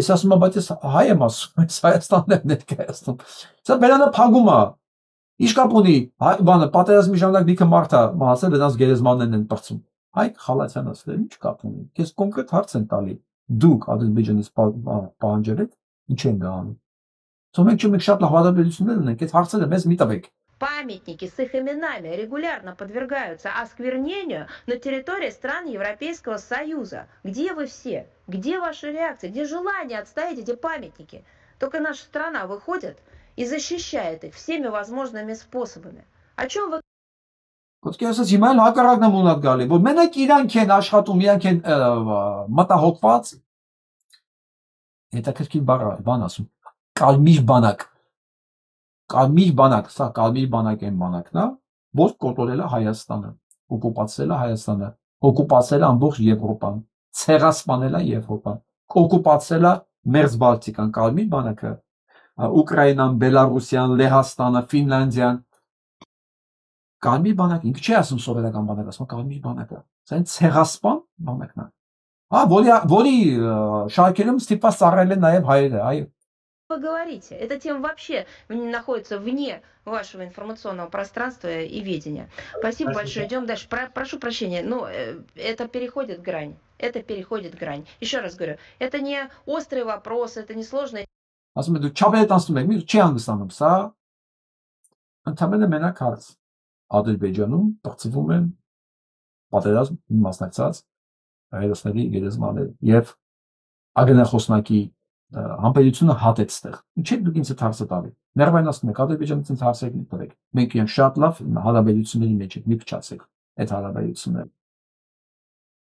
ես ասում եմ բայց ես հայ եմ ասում ես Հայաստանն եմ ներկայացնում սա բերանը փագում է ինչ կապ ունի բանը պատերազմի ժամանակ լիքը մարդ է մահացել դրանց գերեզմաններն են պրծում Հայկ Խալացյան ասել ինչ կապ ունի ես կոնկրետ հարց եմ տալի դուք Ադրբեջանից պահանջել եք ինչ են գանում Մենք շատ լավ հարաբերություններ ունենք այդ հարցերը մեզ մի տվեք Памятники с их именами регулярно подвергаются осквернению на территории стран Европейского Союза. Где вы все? Где ваша реакция? Где желание отстоять эти памятники? Только наша страна выходит и защищает их всеми возможными способами. О чем вы Ոտքի ասած հիմա էլ հակառակն եմ ունդ գալի, որ մենակ իրանք են աշխատում, իրանք են մտահոգված հետաքրքիր բան ասում, Կարմիր բանակ, սա կարմիր բանակ են բանակն է, որ կոտորել է Հայաստանը, օկուպացրել է Հայաստանը, օկուպացրել է ամբողջ Եվրոպան, ցեղասպանել է Եվրոպան, օկուպացրել է Մերձ Բալտիկան, կարմիր բանակը, Ուկրաինան, Բելարուսիան, Լեհաստանը, Ֆինլանդիան Կարմիր բանակ, ինքը չի ասում սովետական բանակ, ասում կարմիր բանակը, սա այն ցեղասպան բանակն է, որի շարքերում ստիպված ծառայել են նաև հայերը, այո Вы говорите, эта тема вообще находится вне вашего информационного пространства и ведения. Спасибо большое. Идем дальше. Прошу прощения, но это переходит грань. Это переходит грань. Еще раз говорю, это не острый вопрос, это не сложный. Ասում եմ դու չափել տանցում եք, չի հանգստանում, սա ընդհանրապես մենակ հարց Ադրբեջանում բացվում են պատերազմ մասնակցած հայերոսների գերեզմաններ եւ ագնախոսնակի համբերությունը հատեց ստեղ։ Ինչի՞ դուք ինձ այդ հարցը տալի։ Ներվային ասում եք, Ադրբեջանից ինձ հարցեր տվեք։ Մենք իրենք շատ լավ հարաբերությունների մեջ ենք, մի փչացեք այդ հարաբերությունները։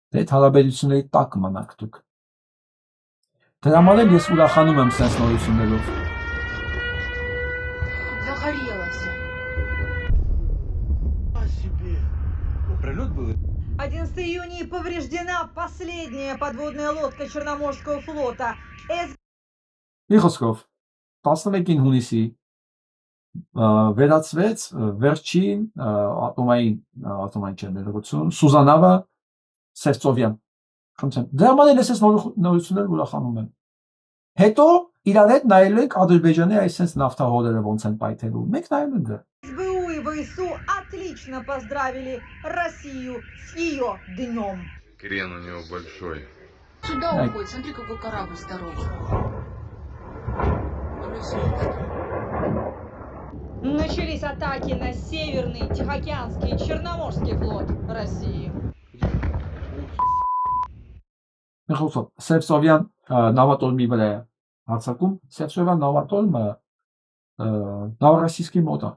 Դե այդ հարաբերությունների տակ մնաք դուք։ Դրա համար էլ ես ուրախանում եմ sense նորություններով։ Загорелось. О себе. Прилет был. 11 июня повреждена последняя подводная лодка Черноморского флота. Մի խոսքով 11-ին հունիսի վերացվեց վերջին ատոմային չներողություն Սուզանավը Սևծովյան։ Խնդրեմ։ Դրա համար էլ ես նորություններ ուրախանում եմ։ Հետո իրար հետ նայելու ենք Ադրբեջանի այսպես նավթահորերը ոնց են պայթելու։ Մենք նայում ենք դրա։ СБУ и ВСУ отлично поздравили Россию с ее днем. Крен у него большой. Сюда уходит, смотри, какой корабль здоровый. Начались атаки на Северный, Тихоокеанский и Черноморский флот России. Խոսով Սևծովյան նավատորմի վրա հարձակում, Սևծովյան նավատորմը նավառոսիստի մոտ է,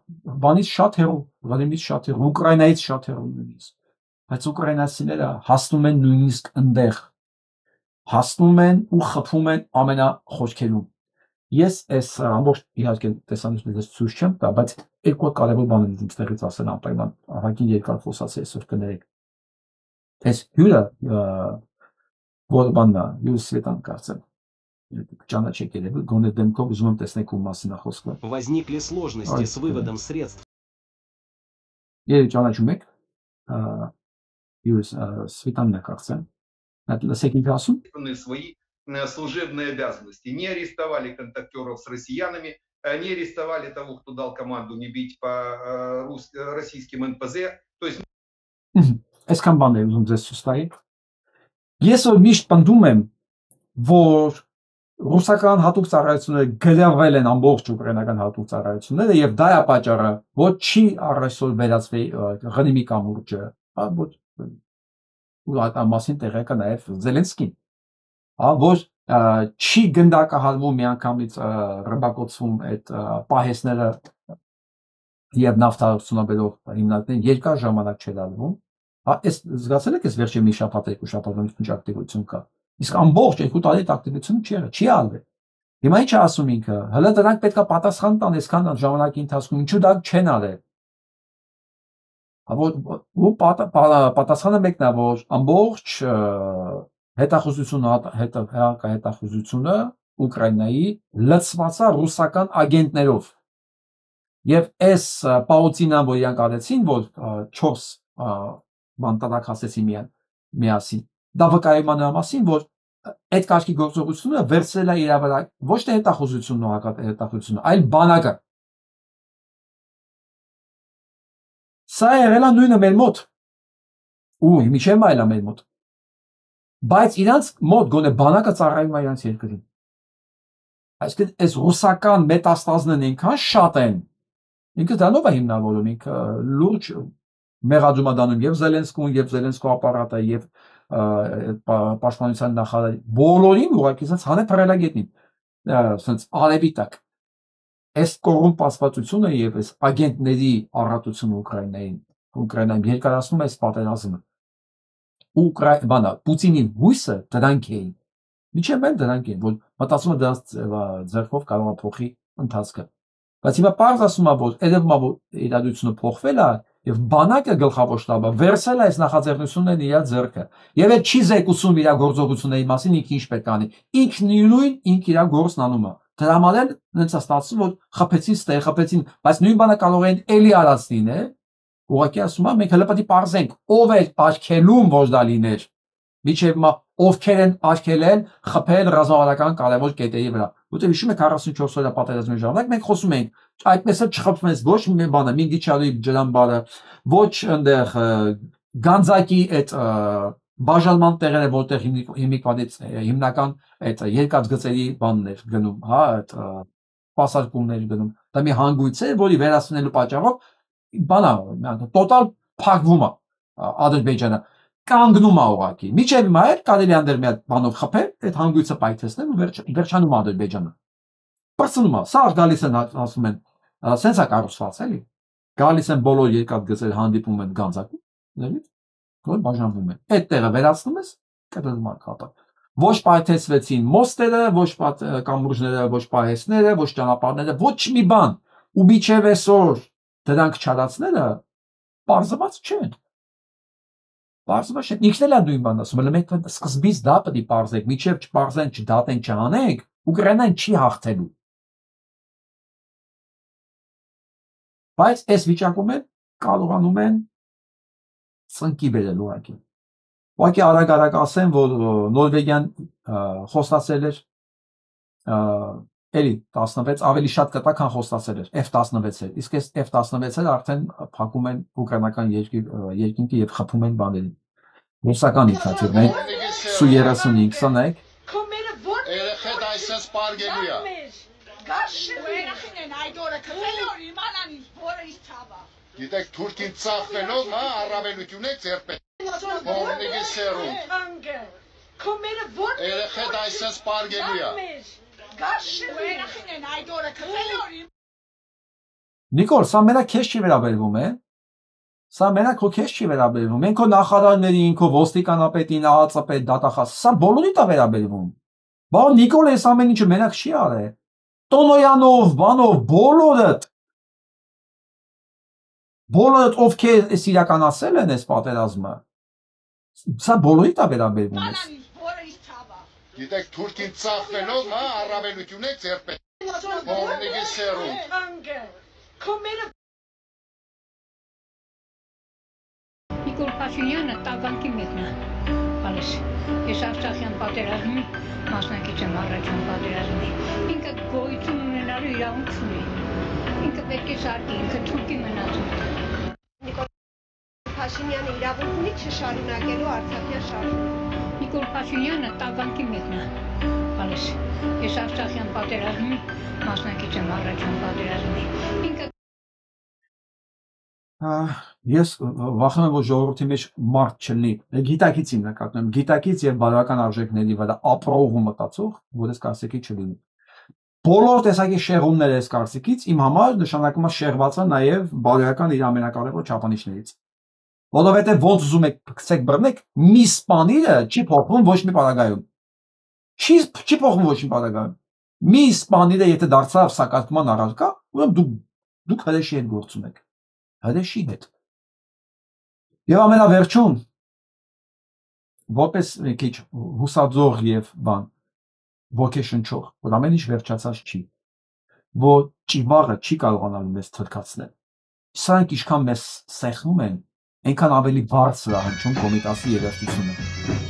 բանից շատ հեռու, Վլադիմիրից շատ հեռու, Ուկրաինայից շատ հեռու նույնիսկ, բայց ուկրաինացիները հասնում են նույնիսկ ընդեղ, հասնում են ու խփում են ամենախոշքերում։ Ես այս ամբողջ իհարկե տեսանյութերից ցույց չեմ տա, բայց երկու կարևոր բան եմ ինձ տեղից ասել անպայման, ահագին երկար խոսացի այսօր կներեք։ Այս հյուրը որ բաննա, յուս Սվետան կարծեմ։ Ճանաչեք երևի, գոնե դեմքով ուզում եմ տեսնեք ում մասին է խոսքը։ Возникли сложности с выводом средств. Երևի ճանաչում եք, յուս Սվետանն է կարծեմ։ Լսեք ինձ ասում։ Свои служебные обязанности. Не арестовали контактеров с россиянами, не арестовали того, кто дал команду не бить по российским НПЗ. То есть... Այսքան բան է ուզում ձեզ ցույց տալ։ Ես որ միշտ պնդում եմ, որ ռուսական հատուկ ծառայությունները գրավել են ամբողջ ուկրաինական հատուկ ծառայությունները եւ դա է պատճառը, որ չի առայսօր վերածվի Ղրիմի կամուրջը, որ ու այդ մասին տեղեկա նաեւ Զելենսկին, որ չի գնդակահարվում միանգամից ռմբակոծվում այդ պահեսները եւ նավթարդյունաբերող հիմնարկներն երկար ժամանակ չէր արվում։ Այս զգացել եք, այս վերջին մի շաբաթ երկու շաբաթից ինչ ակտիվություն կա։ Իսկ ամբողջ 2 տարի ակտիվություն չի եղել, չի արվել։ Հիմա ինչ ասում ինքը, հələ դրանք պետքա պատասխան տան այսքան ժամանակի ընթացքում, ինչու դա չեն արել։ Ու պատասխանը մեկն է, որ ամբողջ հետախուզությունը Ուկրաինայի լցված է ռուսական ագենտներով։ Եվ այս պաուտինան, որ իրանք արեցին, որ 4 բանտարակ հասեցի միասին, դա վկայում է նրա մասին, որ այդ կարգի գործողությունը վերցրել է իր վրա ոչ թե հետախուզությունն ու հետախուզությունը, այլ բանակը։ Սա եղել է նույնը մեր մոտ։ Ու միջև այլ է մեր մոտ։ Բայց իրանց մոտ գոնե բանակը ծառայում է իրանց երկրին։ Այսինքն այս ռուսական մետաստազներն այնքան շատ են, ինքը դրանով է հիմնավորում, ինքը լուրջ մեղադրում է դանում եւ Զելենսկուն, եւ Զելենսկու ապարատը, եւ պաշտպանության նախարարի, բոլորին ուղղակի ասած հանե փռելագետնին, ասած արևի տակ։ Այս կոռումպացվածությունը եւ այս ագենտների առատությունը Ուկրաինայում երկարացնում է այս պատերազմը։ Բանա Պուտինի հույսը դրանք էին։ Միջև էլ դրանք են, որ մտածում է դրանց ձեռքով կարող է փոխի ընթացքը։ Բայց հիմա պարզ ասում է, որ երևում է, որ իրադրությունը փոխվել է եւ բանակը գլխավոր շտաբը վերցել է այս նախաձեռնություններն իր ձեռքը։ Եվ այդ չի զեկուցում իր գործողությունների մասին ինքը ինչ պետք է անի։ Ինքնուրույն ինք իր գործն անում է։ Դրա համար էլ նենց է ստացվում, որ խփեցին ստեղ, խփեցին, բայց նույն բանը կարող են էլի արած լինել։ Ուղղակի ասում եմ, մենք հələ պետք է պարզենք, ով է աչքելում, որ դա լիներ։ Միջև ովքեր են աչքելել, խփել ռազմավարական կարևոր կետերի վրա։ Որտեղ հիշում եք 44 օրյա պատերազմի ժամանակ մենք խոսում ենք, այդպես էլ չխփվեց ոչ մի բանը, Մինգիչարի ջրամբարը, ոչ այնտեղ Գանձակի այդ բաժանման տեղերը, որտեղ հիմնական այդ երկաթ գծերի բանն էր գնում, հա, այդ սպասարկումներ գնում։ Դա մի հանգույց է, որի վերացնելու պատճառով բանա տոտալ փակվում է Ադրբեջանը։ կանգնում է ուղղակի։ Միջև հիմա էլ կարելի է դեր մի հատ բանով խփել, այդ հանգույցը պայթեցնել ու վերջանում Ադրբեջանը։ Բարձնում է, սա գալիս են ասում են, սենց է կառուցված էլի։ Գալիս են բոլոր երկաթգծեր հանդիպում են Գանձակում, նույնիսկ որ բաժանվում են։ Այդ տեղը վերացնում ես, կտրվում է կապը։ Ոչ պայթեցվեցին մոստերը, ոչ կամուրջները, ոչ պահեսները, ոչ ճանապարհները, ոչ մի բան։ Ու միջև այսօր դրանք չարացնելը բարձված չեն։ Բարձված չէ։ Ինքն էլ է նույն բանն ասում, մենք սկզբից դա պետք է բարձենք, միջև չբարձեն, չդատեն, չանենք, Ուկրաինան չի հաղթելու։ Բայց այս վիճակում են կարողանում են ծնկի բերել ուղղակի։ Ուղղակի արագ ասեմ, որ Նորվեգիան խոստացել էր էլի 16 ավելի շատ կտա, քան խոստացել էր F-16-ը։ Իսկ այս F-16-ը արդեն փակում են ուկրաինական երկինքը եւ խփում են բաներին։ Ռուսական ինքնաթիռներ Su-35, սնեք։ Երեխեդ այսպես պարգելու է։ Երեխին այդ օրը քցել որ իմանան ինչ որը ինչ ցավա։ Գիտեք թուրքին ծախվելով, հա, առավելություն եք ձերպես։ Որնիգի սերուն։ Երեխեդ այսպես պարգելու է։ Երեխին այդ օրը քցել որ Նիկոլ, սա մենակ քեզ չի վերաբերվում, է։ Սա մենակ քո քեզ չի վերաբերվում։ Մենք քո նախարարներին, քո ոստիկանապետին, ԱԱԾ-պետ, դատախազ, սա բոլորիդ է վերաբերվում։ Բա Նիկոլ այս ամեն ինչը մենակ չի արել։ Տոնոյանով, բանով, բոլորդ ովքեր այս իրականացել են այս պատերազմը։ Սա բոլորիդ է վերաբերվում էս։ Գիտեք թուրքին ծախվելով, հա, առավելություն եք ձերպես։ Որնիգի սերուն։ Նիկոլ Փաշինյանը տագանքի մեկն է։ Ալիս, ես Արցախյան պատերազմի մասնակից եմ առաջին պատերազմի։ Ինքը գոյություն ունենալու իրավունք ունի։ Ինքը պետք է շարքի, ինքը թուրքի մնացում։ Նիկոլ Փաշինյանը իրավունք ունի չշարունակելու Արցախյան շարժումը։ Նիկոլ Փաշինյանը տագանքի մեկն է։ Ալիս, ես Արցախյան պատերազմի մասնակից եմ առաջին պատերազմի։ Ինքը Ես վախենում եմ, որ ժողովրդի մեջ մարդ չլինի, գիտակից իմ նկատում եմ, գիտակից եւ բարոյական արժեքների վրա ապրող ու մտածող, որ այս կարծիքի չլինի։ Բոլոր տեսակի շեղումները այս կարծիքից իմ համար նշանակում է շեղվածը նաեւ բարոյական իր ամենակարևոր չափանիշներից։ Որովհետեւ ոնց ուզում եք գցեք բռնեք, մի սպանիրը չի փոխվում ոչ մի պարագայում։ Չի փոխվում ոչ մի պարագայում։ Մի սպանիրը եթե դարձավ սակարկման առարկա, ուրեմն դուք հրեշի հետ գործում եք։ Հրեշի հետ։ Եվ ամենավերջում, որպես մի քիչ հուսաձող եւ բան, ոգեշնչող, որ ամեն ինչ վերջացած չի, որ ճիվաղը չի կարողանալու մեզ թրքացնել։ Սրանք ինչքան մեզ սեղմում են, այնքան ավելի բարձր է հնչում Կոմիտասի երաժշտությունը։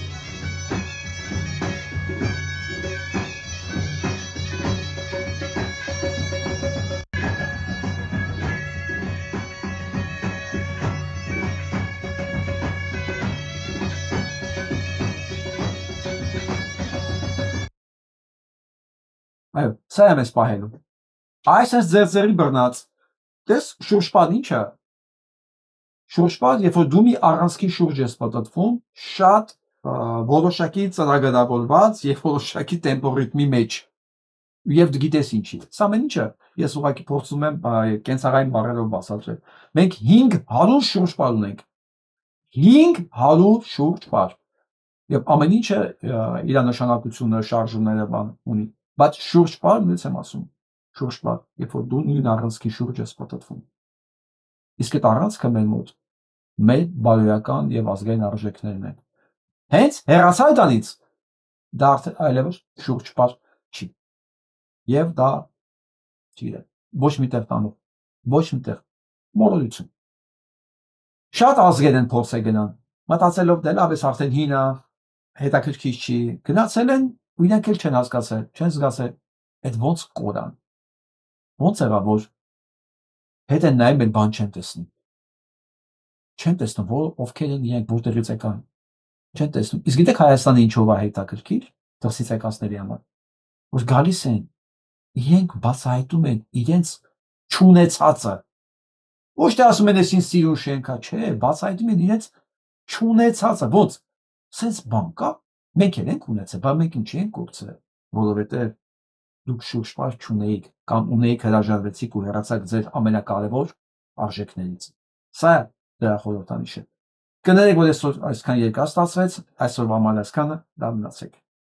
Այո, սա եմ ես պահելու։ Այս ես ձերձերի բռնած, տես շուրշպան ինչ է։ Շուրշպան, երբ որ դու մի առանցքի շուրջ ես պատտվում, շատ որոշակի ծրագրավորված եւ որոշակի տեմպոռիթմի մեջ։ Եվ դու գիտես ինչի։ Սա ամեն ինչը ես ուղղակի փորձում եմ կենցաղային բառերով բացատրել։ Մենք 500 շուրշպան ունենք։ 500 շուրշպան։ Եվ ամեն ինչը իր նշանակությունը, շարժումները բան ունի։ Բայց շուրշպան, ես եմ ասում, շուրշպան, երբ որ դու նույն առանցքի շուրջ ես պատտվում։ Իսկ այդ առանցքը մեր մոտ մեր բարոյական եւ ազգային արժեքներն են։ Հենց հեռացա դրանից դա այլևս շուրշպան չի։ Եվ դա չգիտեմ, ոչ միտեղ տանող, ոչ միտեղ մոլորություն։ Շատ ազգեր են փորձել գնան, մտածելով դե լավ էս արդեն հինա, հետաքրքիր չի, գնացել են ու իրենք էլ չեն հասկացել, չեն զգացել, այդ ոնց կորան, ոնց եղավ, որ հետ են նայում են բան չեն տեսնում, չեն տեսնում, որ ովքեր են իրենք որտեղից եկան, չեն տեսնում, իսկ գիտեք Հայաստանը ինչով է հետաքրքիր, դրսից եկածների համար, որ գալիս են, իրենք բացահայտում են իրենց չունեցածը, ոչ թե ասում են ես ինձ սիրուն շենքա, չէ, բացահայտում են իրենց չունեցածը ոնց սենց բան կա, մենք էլ ենք ունեցել, բայց մենք ինչի ենք կորցրել, որովհետև դուք շուշպար չունեիք կամ ունեիք հրաժարվեցիք ու հեռացաք ձեր ամենակարևոր արժեքներից։ Սա է դրա խորհրդանիշը։ Կներեք, որ այսքան երկար ստացվեց, այսօրվա համար այսքանը, լավ մնացեք։